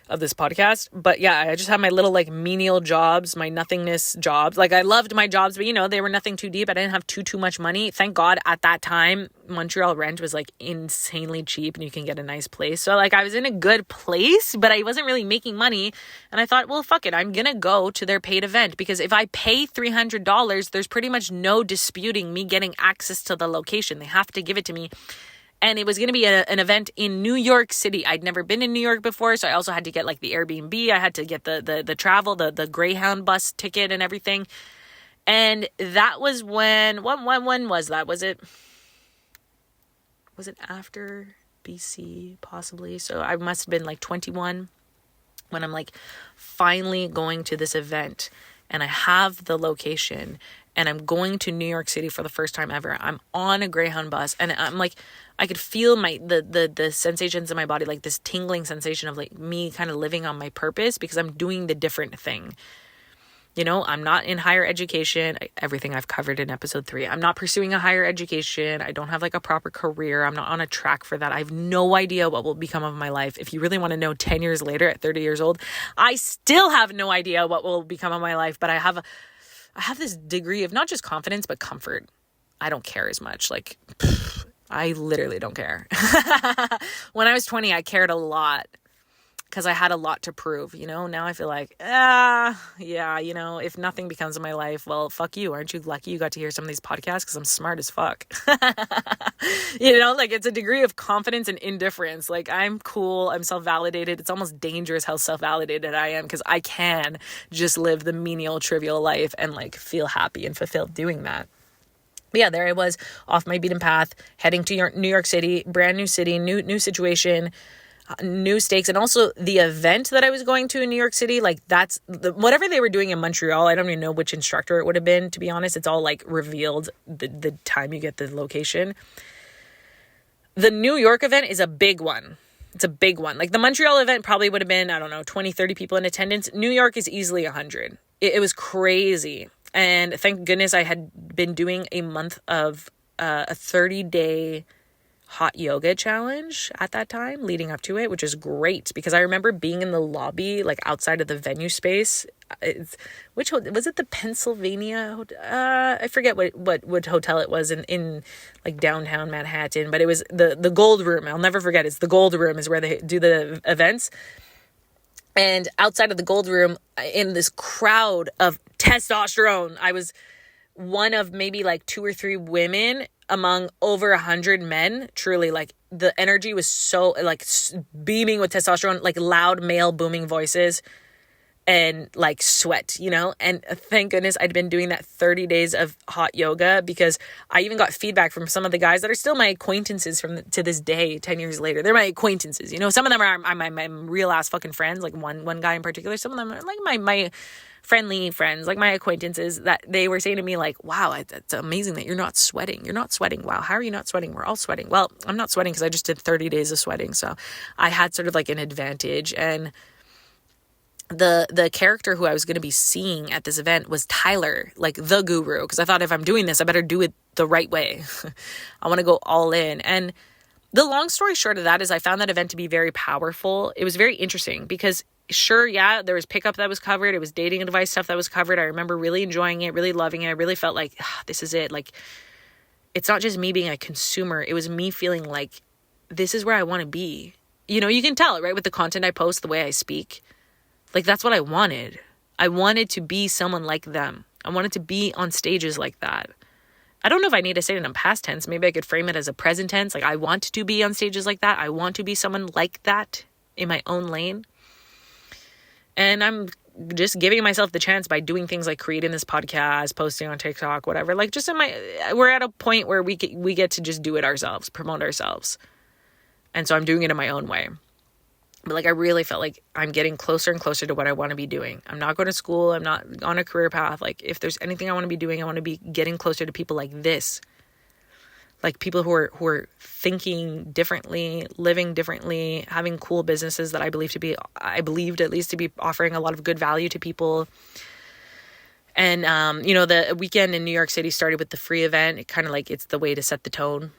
of this podcast. But yeah, I just had my little like menial jobs, my nothingness jobs. Like I loved my jobs, but they were nothing too deep. I didn't have too much money. Thank God at that time, Montreal rent was like insanely cheap and you can get a nice place. So like I was in a good place, but I wasn't really making money. And I thought, well, fuck it. I'm going to go to their paid event because if I pay $300, there's pretty much no disputing me getting access to the location. They have to give it to me. And it was going to be an event in New York City. I'd never been in New York before, so I also had to get like the Airbnb. I had to get the travel, the Greyhound bus ticket and everything. And that was when was that? Was it after BC possibly? So I must have been like 21 when I'm like finally going to this event and I have the location and I'm going to New York City for the first time ever. I'm on a Greyhound bus and I'm like, I could feel the sensations in my body, like this tingling sensation of like me kind of living on my purpose because I'm doing the different thing. I'm not in higher education, everything I've covered in episode 3. I'm not pursuing a higher education. I don't have like a proper career. I'm not on a track for that. I have no idea what will become of my life. If you really want to know 10 years later at 30 years old, I still have no idea what will become of my life, but I have this degree of not just confidence, but comfort. I don't care as much. Like, I literally don't care. When I was 20, I cared a lot because I had a lot to prove, Now I feel like, if nothing becomes of my life, well, fuck you. Aren't you lucky you got to hear some of these podcasts? Because I'm smart as fuck. Like it's a degree of confidence and indifference. Like I'm cool. I'm self-validated. It's almost dangerous how self-validated I am because I can just live the menial, trivial life and like feel happy and fulfilled doing that. But yeah, there I was off my beaten path, heading to New York City, brand new city, new situation, new stakes. And also the event that I was going to in New York City, like that's whatever they were doing in Montreal. I don't even know which instructor it would have been, to be honest. It's all like revealed the time you get the location. The New York event is a big one. It's a big one. Like the Montreal event probably would have been, 20, 30 people in attendance. New York is easily 100. It was crazy. And thank goodness I had been doing a month of a 30-day hot yoga challenge at that time leading up to it, which is great because I remember being in the lobby, like outside of the venue space which was it, the Pennsylvania? I forget what hotel it was in like downtown Manhattan, but it was the Gold Room. I'll never forget. It's the Gold Room is where they do the events. And outside of the Gold Room, in this crowd of testosterone, I was one of maybe like 2 or 3 women among over 100 men. Truly, like, the energy was so like beaming with testosterone, like loud male booming voices and like sweat, and thank goodness I'd been doing that 30 days of hot yoga, because I even got feedback from some of the guys that are still my acquaintances to this day, 10 years later. They're my acquaintances, some of them are my real ass fucking friends, like one guy in particular. Some of them are like my friendly friends, like my acquaintances, that they were saying to me like, wow, it's amazing that you're not sweating. Wow, how are you not sweating? We're all sweating. Well, I'm not sweating because I just did 30 days of sweating, so I had sort of like an advantage. And the character who I was going to be seeing at this event was Tyler, like the guru, because I thought, if I'm doing this, I better do it the right way. I want to go all in. And the long story short of that is I found that event to be very powerful. It was very interesting because sure, yeah, there was pickup that was covered. It was dating advice stuff that was covered. I remember really enjoying it, really loving it. I really felt like, this is it. Like, it's not just me being a consumer. It was me feeling like this is where I want to be. You can tell it, right? With the content I post, the way I speak. Like, that's what I wanted. I wanted to be someone like them. I wanted to be on stages like that. I don't know if I need to say it in a past tense. Maybe I could frame it as a present tense. Like, I want to be on stages like that. I want to be someone like that in my own lane. And I'm just giving myself the chance by doing things like creating this podcast, posting on TikTok, whatever. Like, just we're at a point where we get to just do it ourselves, promote ourselves. And so I'm doing it in my own way. But like, I really felt like I'm getting closer and closer to what I want to be doing. I'm not going to school. I'm not on a career path. Like, if there's anything I want to be doing, I want to be getting closer to people like this. Like, people who are thinking differently, living differently, having cool businesses that I believed at least to be offering a lot of good value to people. And, the weekend in New York City started with the free event. It kind of like, it's the way to set the tone.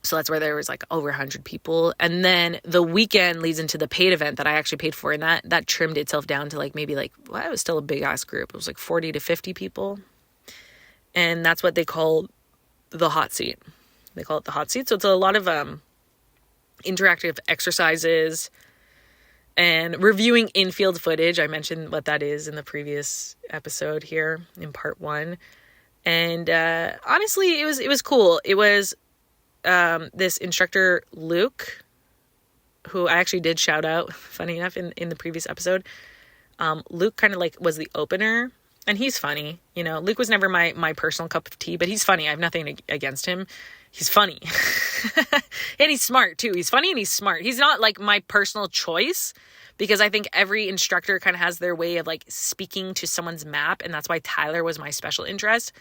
So that's where there was like over 100 people. And then the weekend leads into the paid event that I actually paid for. And that trimmed itself down to like, maybe like, well, it was still a big ass group. It was like 40 to 50 people. And that's what they call the hot seat. They call it the hot seat. So it's a lot of interactive exercises and reviewing in-field footage. I mentioned what that is in the previous episode here in part 1. And honestly, it was cool. It was this instructor, Luke, who I actually did shout out, funny enough, in the previous episode. Luke kind of like was the opener, and he's funny. Luke was never my personal cup of tea, but he's funny. I have nothing against him. He's funny. And he's smart too. He's funny and he's smart. He's not like my personal choice, because I think every instructor kind of has their way of like speaking to someone's map. And that's why Tyler was my special interest.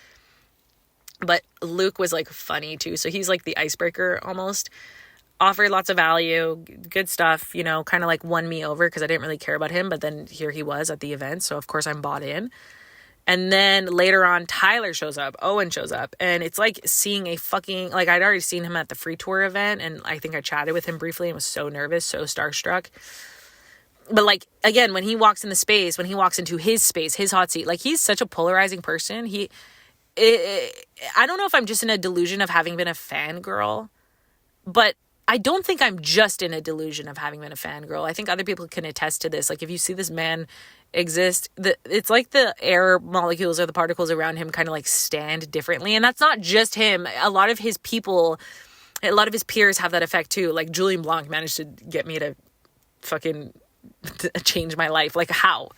But Luke was like funny too. So he's like the icebreaker almost. Offered lots of value, good stuff, kind of like won me over because I didn't really care about him. But then here he was at the event. So of course I'm bought in. And then later on, Tyler shows up, Owen shows up, and it's like seeing a fucking, like, I'd already seen him at the free tour event, and I think I chatted with him briefly and was so nervous, so starstruck. But like, again, when he walks in the space, when he walks into his space, his hot seat, like, he's such a polarizing person. I don't know if I'm just in a delusion of having been a fangirl, but I don't think I'm just in a delusion of having been a fangirl. I think other people can attest to this. Like, if you see this man exist, it's like the air molecules or the particles around him kind of like stand differently. And that's not just him. A lot of his people, a lot of his peers have that effect too. Like, Julien Blanc managed to get me to fucking change my life. Like, how?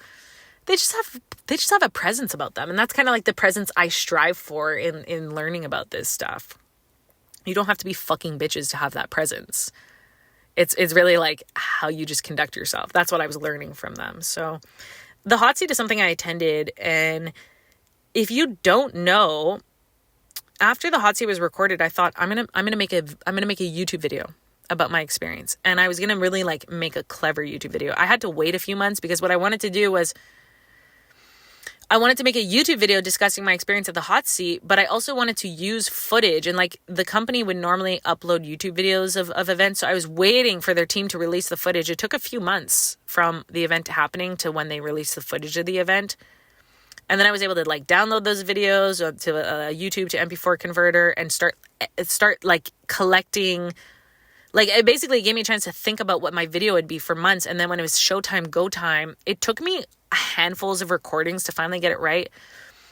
They just have a presence about them. And that's kind of like the presence I strive for in learning about this stuff. You don't have to be fucking bitches to have that presence. It's really like how you just conduct yourself. That's what I was learning from them. So the hot seat is something I attended. And if you don't know, after the hot seat was recorded, I thought I'm gonna make a YouTube video about my experience. And I was gonna really like make a clever YouTube video. I had to wait a few months because what I wanted to do was I wanted to make a YouTube video discussing my experience at the hot seat, but I also wanted to use footage, and like the company would normally upload YouTube videos of events. So I was waiting for their team to release the footage. It took a few months from the event happening to when they released the footage of the event. And then I was able to like download those videos to a YouTube to MP4 converter and start like collecting. Like, it basically gave me a chance to think about what my video would be for months. And then when it was showtime, go time, it took me handfuls of recordings to finally get it right.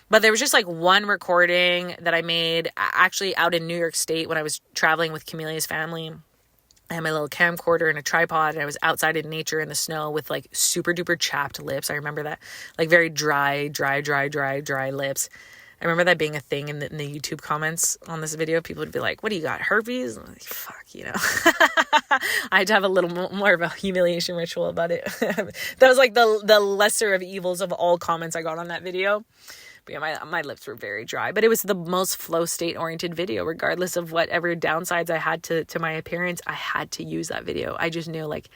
But there was just like one recording that I made actually out in New York State when I was traveling with Camelia's family. I had my little camcorder and a tripod, and I was outside in nature in the snow with like super duper chapped lips. I remember that, like very dry lips. I remember that being a thing in the YouTube comments on this video. People would be like, what do you got, herpes? I'm like, fuck, you know. I had to have a little more of a humiliation ritual about it. That was like the lesser of evils of all comments I got on that video. But yeah, my lips were very dry. But it was the most flow state oriented video. Regardless of whatever downsides I had to my appearance, I had to use that video. I just knew, like,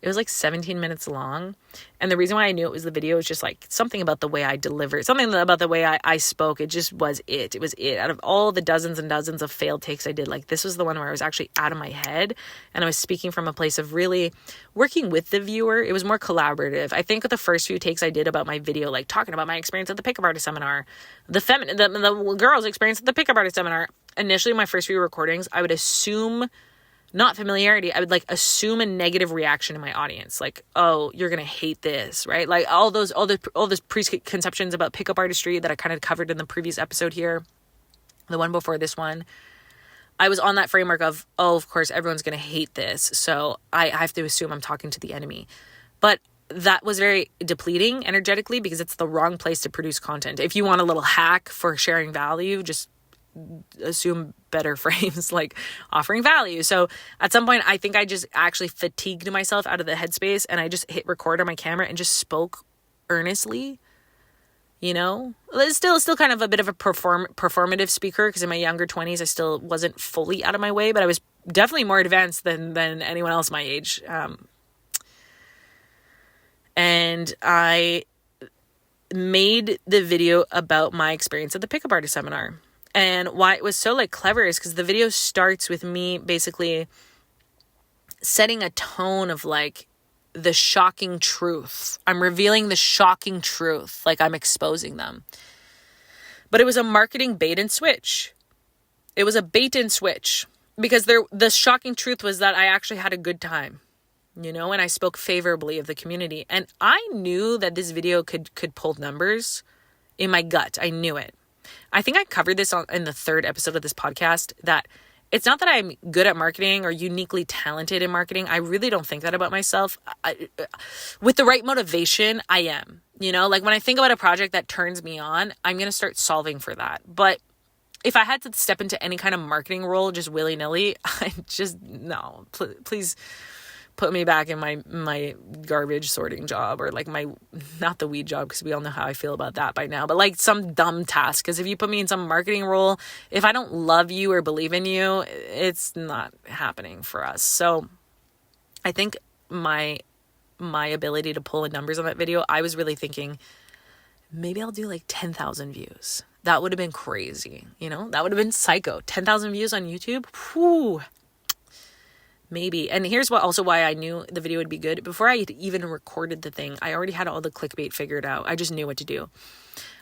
it was like 17 minutes long. And the reason why I knew it was the video was just like something about the way I delivered, something about the way I spoke. It just was it. It was it. Out of all the dozens and dozens of failed takes I did, like, this was the one where I was actually out of my head and I was speaking from a place of really working with the viewer. It was more collaborative. I think the first few takes I did about my video, like talking about my experience at the Pickup Artist Seminar, the girls' experience at the Pickup Artist Seminar, initially my first few recordings, I would assume, not familiarity, I would like assume a negative reaction in my audience. Like, oh, you're going to hate this, right? Like all those preconceptions about pickup artistry that I kind of covered in the previous episode here, the one before this one. I was on that framework of, oh, of course, everyone's going to hate this. So I have to assume I'm talking to the enemy. But that was very depleting energetically because it's the wrong place to produce content. If you want a little hack for sharing value, just assume better frames, like offering value. So at some point, I think I just actually fatigued myself out of the headspace and I just hit record on my camera and just spoke earnestly. You know, it's still kind of a bit of a performative speaker because in my younger 20s, I still wasn't fully out of my way, but I was definitely more advanced than anyone else my age. And I made the video about my experience at the Pickup Artist Seminar. And why it was so like clever is because the video starts with me basically setting a tone of like the shocking truth. I'm revealing the shocking truth, like I'm exposing them. But it was a marketing bait and switch. It was a bait and switch because the shocking truth was that I actually had a good time, you know, and I spoke favorably of the community. And I knew that this video could pull numbers in my gut. I knew it. I think I covered this in the third episode of this podcast, that it's not that I'm good at marketing or uniquely talented in marketing. I really don't think that about myself. With the right motivation, I am. You know, like when I think about a project that turns me on, I'm going to start solving for that. But if I had to step into any kind of marketing role just willy-nilly, no, please put me back in my garbage sorting job, or like not the weed job, because we all know how I feel about that by now, but like some dumb task. Because if you put me in some marketing role, if I don't love you or believe in you, it's not happening for us. So I think my ability to pull in numbers on that video, I was really thinking maybe I'll do like 10,000 views. That would have been crazy. You know, that would have been psycho. 10,000 views on YouTube. Whew. Maybe. And here's why I knew the video would be good. Before I had even recorded the thing, I already had all the clickbait figured out. I just knew what to do.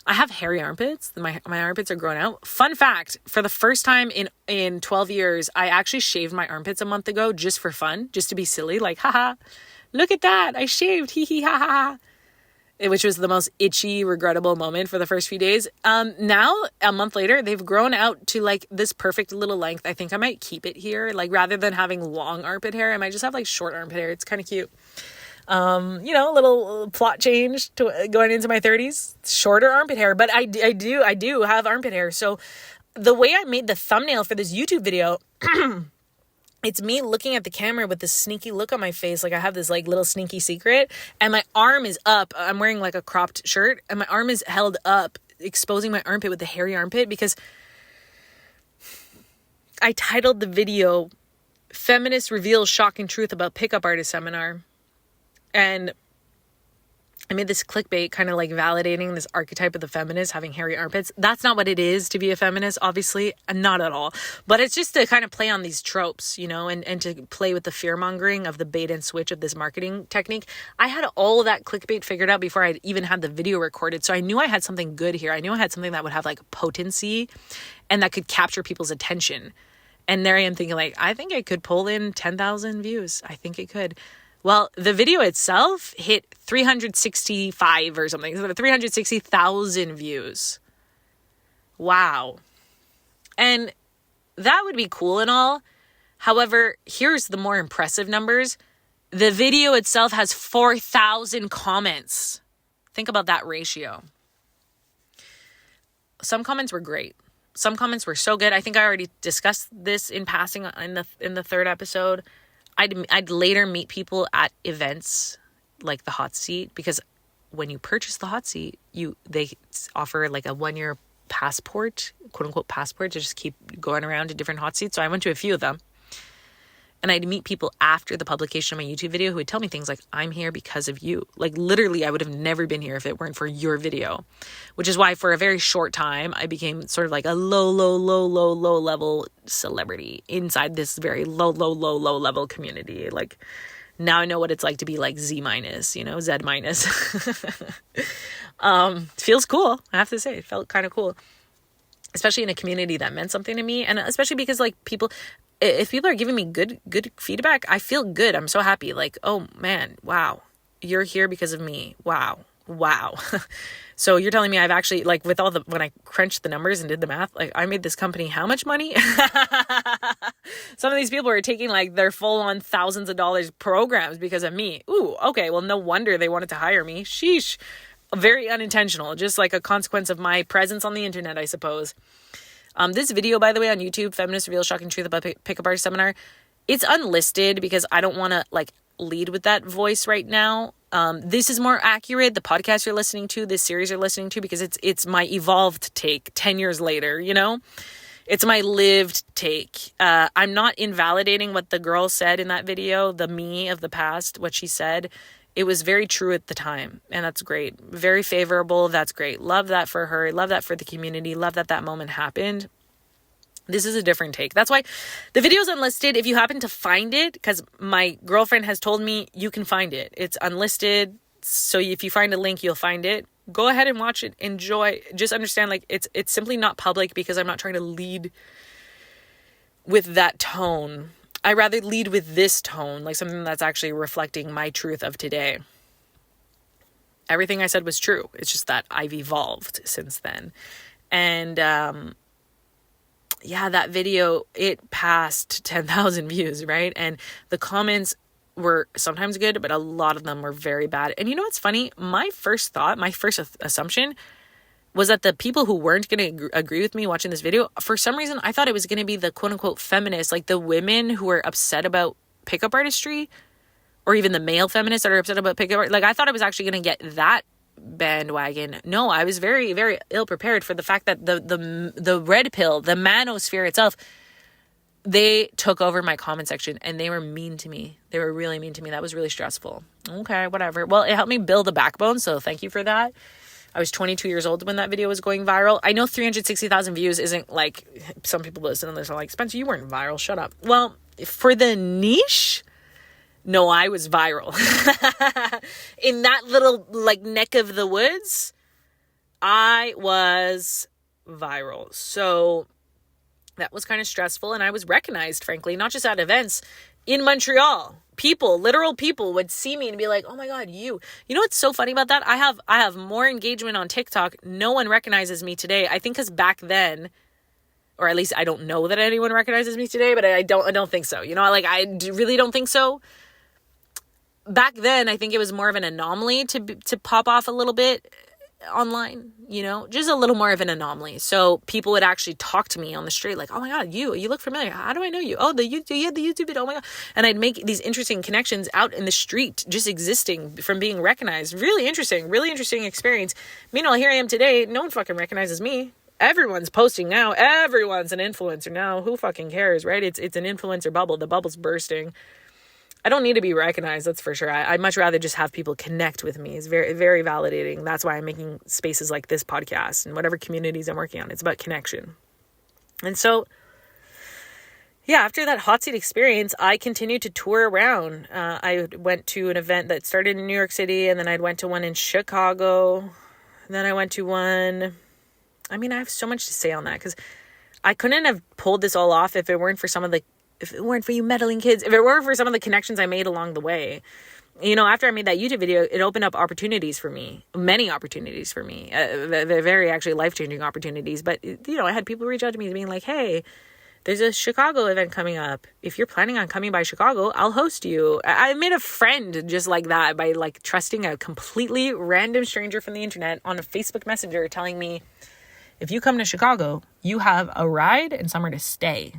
I have hairy armpits. My armpits are growing out. Fun fact, for the first time in 12 years, I actually shaved my armpits a month ago just for fun, just to be silly. Like, haha, look at that. I shaved. Hee hee ha ha. Which was the most itchy, regrettable moment for the first few days. Now, a month later, they've grown out to like this perfect little length. I think I might keep it here. Like rather than having long armpit hair, I might just have like short armpit hair. It's kind of cute. You know, a little plot change to going into my 30s, shorter armpit hair. But I do have armpit hair. So the way I made the thumbnail for this YouTube video, it's me looking at the camera with this sneaky look on my face. Like I have this like little sneaky secret, and my arm is up. I'm wearing like a cropped shirt and my arm is held up, exposing my armpit with the hairy armpit, because I titled the video Feminist Reveals Shocking Truth About Pickup Artist Seminar. And I made this clickbait kind of like validating this archetype of the feminist having hairy armpits. That's not what it is to be a feminist, obviously, not at all. But it's just to kind of play on these tropes, you know, and to play with the fear mongering of the bait and switch of this marketing technique. I had all of that clickbait figured out before I even had the video recorded. So I knew I had something good here. I knew I had something that would have like potency and that could capture people's attention. And there I am thinking like, I think I could pull in 10,000 views. I think it could. Well, the video itself hit 365 or something, 360,000 views. Wow. And that would be cool and all. However, here's the more impressive numbers. The video itself has 4,000 comments. Think about that ratio. Some comments were great. Some comments were so good. I think I already discussed this in passing in the third episode. I'd later meet people at events like the hot seat, because when you purchase the hot seat, they offer like a 1-year passport, quote unquote passport, to just keep going around to different hot seats. So I went to a few of them. And I'd meet people after the publication of my YouTube video who would tell me things like, I'm here because of you. Like literally, I would have never been here if it weren't for your video, which is why for a very short time, I became sort of like a low level celebrity inside this very low level community. Like now I know what it's like to be like Z-, Z-. Feels cool. I have to say, it felt kind of cool, especially in a community that meant something to me. And especially because like if people are giving me good feedback, I feel good. I'm so happy. Like, oh man, wow. You're here because of me. Wow. So you're telling me I've actually, like, with all when I crunched the numbers and did the math, like I made this company how much money? Some of these people are taking like their full on thousands of dollars programs because of me. Ooh, okay. Well, no wonder they wanted to hire me. Sheesh. Very unintentional. Just like a consequence of my presence on the internet, I suppose. This video, by the way, on YouTube, Feminist Reveal Shocking Truth About Pickup Artist Seminar, it's unlisted because I don't want to like lead with that voice right now. This is more accurate. The podcast you're listening to, this series you're listening to, because it's my evolved take 10 years later, you know? It's my lived take. I'm not invalidating what the girl said in that video, the me of the past, what she said. It was very true at the time, and that's great. Very favorable. That's great. Love that for her. Love that for the community. Love that moment happened. This is a different take. That's why the video is unlisted. If you happen to find it, because my girlfriend has told me you can find it. It's unlisted. So if you find a link, you'll find it. Go ahead and watch it. Enjoy. Just understand, like, it's simply not public because I'm not trying to lead with that tone. I rather lead with this tone, like something that's actually reflecting my truth of today. Everything I said was true. It's just that I've evolved since then. And that video, it passed 10,000 views, right? And the comments were sometimes good, but a lot of them were very bad. And you know what's funny? My first assumption was that the people who weren't going to agree with me watching this video, for some reason, I thought it was going to be the quote unquote feminists, like the women who are upset about pickup artistry, or even the male feminists that are upset about pickup art. Like I thought I was actually going to get that bandwagon. No, I was very, very ill prepared for the fact that the red pill, the manosphere itself, they took over my comment section and they were mean to me. They were really mean to me. That was really stressful. Okay, whatever. Well, it helped me build a backbone, so thank you for that. I was 22 years old when that video was going viral. I know 360,000 views isn't like, some people listen and they're like, Spencer, you weren't viral. Shut up. Well, for the niche, no, I was viral. In that little like neck of the woods, I was viral. So that was kind of stressful. And I was recognized, frankly, not just at events in Montreal. Literal people would see me and be like, oh my God, you know what's so funny about that? I have more engagement on TikTok. No one recognizes me today. I think because back then, or at least I don't know that anyone recognizes me today, but I don't think so. You know, like really don't think so. Back then, I think it was more of an anomaly to pop off a little bit online, you know, just a little more of an anomaly. So people would actually talk to me on the street like, oh my God, you look familiar. How do I know you? Oh, you had the YouTube video. Oh my God. And I'd make these interesting connections out in the street, just existing from being recognized. Really interesting experience. Meanwhile, here I am today. No one fucking recognizes me. Everyone's posting now. Everyone's an influencer now. Who fucking cares, right? It's an influencer bubble. The bubble's bursting. I don't need to be recognized, that's for sure. I'd much rather just have people connect with me. It's very, very validating. That's why I'm making spaces like this podcast and whatever communities I'm working on. It's about connection. And so, yeah, after that hot seat experience, I continued to tour around. I went to an event that started in New York City, and then I went to one in Chicago. And then I went to one. I mean, I have so much to say on that because I couldn't have pulled this all off if it weren't for if it weren't for you meddling kids, if it weren't for some of the connections I made along the way. You know, after I made that YouTube video, it opened up opportunities for me, many opportunities for me, very actually life-changing opportunities. But, you know, I had people reach out to me being like, hey, there's a Chicago event coming up. If you're planning on coming by Chicago, I'll host you. I made a friend just like that by like trusting a completely random stranger from the internet on a Facebook Messenger telling me, if you come to Chicago, you have a ride and somewhere to stay,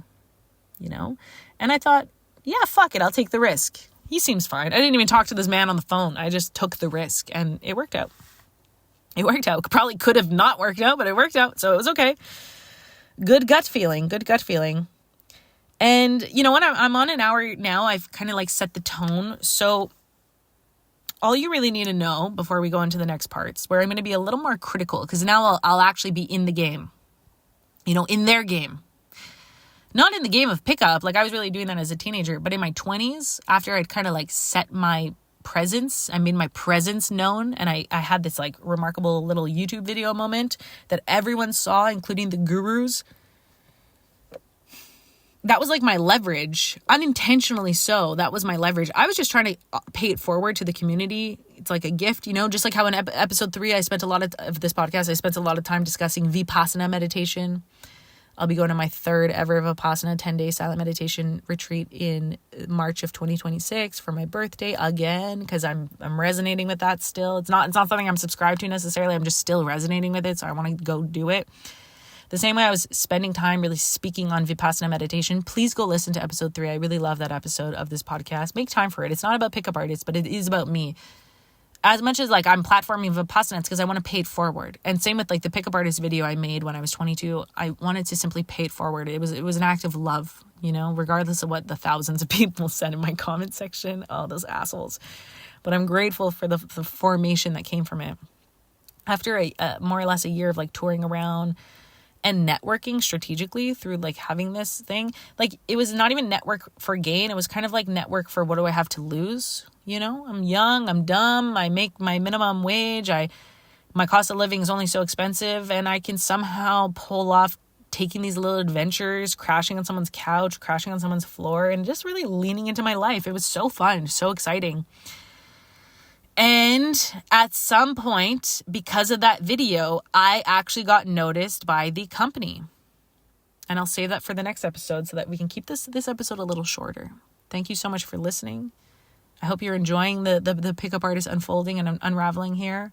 you know? And I thought, yeah, fuck it. I'll take the risk. He seems fine. I didn't even talk to this man on the phone. I just took the risk and it worked out. It worked out. Probably could have not worked out, but it worked out. So it was okay. Good gut feeling. And, you know, when I'm on an hour now, I've kind of like set the tone. So all you really need to know before we go into the next parts, where I'm going to be a little more critical, because now I'll actually be in the game, you know, in their game. Not in the game of pickup, like I was really doing that as a teenager, but in my 20s, after I'd kind of like set my presence, I made my presence known, and I had this like remarkable little YouTube video moment that everyone saw, including the gurus. That was like my leverage, unintentionally so. That was my leverage. I was just trying to pay it forward to the community. It's like a gift, you know, just like how in episode 3, I spent a lot of this podcast, I spent a lot of time discussing Vipassana meditation. I'll be going to my 3rd ever Vipassana 10-day silent meditation retreat in March of 2026 for my birthday again, because I'm resonating with that still. It's not something I'm subscribed to necessarily. I'm just still resonating with it, so I want to go do it. The same way I was spending time really speaking on Vipassana meditation, please go listen to episode 3. I really love that episode of this podcast. Make time for it. It's not about pickup artists, but it is about me. As much as like I'm platforming Vipassana, it's because I want to pay it forward. And same with like the pickup artist video I made when I was 22. I wanted to simply pay it forward. It was an act of love, you know, regardless of what the thousands of people said in my comment section. Oh, those assholes. But I'm grateful for the formation that came from it. After a more or less a year of like touring around and networking strategically through like having this thing, like it was not even network for gain. It was kind of like network for what do I have to lose? You know, I'm young, I'm dumb, I make my minimum wage, my cost of living is only so expensive, and I can somehow pull off taking these little adventures, crashing on someone's couch, crashing on someone's floor, and just really leaning into my life. It was so fun, so exciting. And at some point, because of that video, I actually got noticed by the company. And I'll save that for the next episode so that we can keep this episode a little shorter. Thank you so much for listening. I hope you're enjoying the pickup artist unfolding and unraveling here.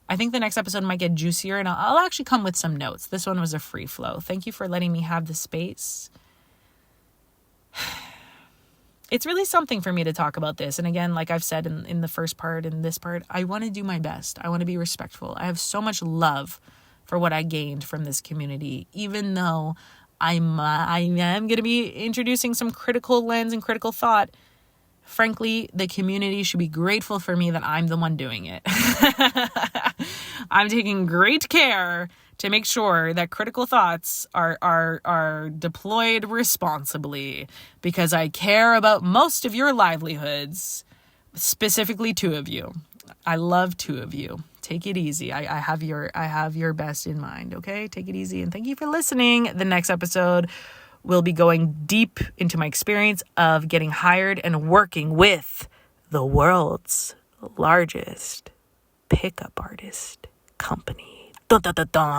I think the next episode might get juicier, and I'll actually come with some notes. This one was a free flow. Thank you for letting me have the space. It's really something for me to talk about this. And again, like I've said in the first part and this part, I want to do my best. I want to be respectful. I have so much love for what I gained from this community, even though I am going to be introducing some critical lens and critical thought. Frankly, the community should be grateful for me that I'm the one doing it. I'm taking great care to make sure that critical thoughts are deployed responsibly, because I care about most of your livelihoods, specifically 2 of you. I love 2 of you. Take it easy. I have your best in mind, okay? Take it easy, and thank you for listening. The next episode will be going deep into my experience of getting hired and working with the world's largest pickup artist company. Dun, dun, dun, dun.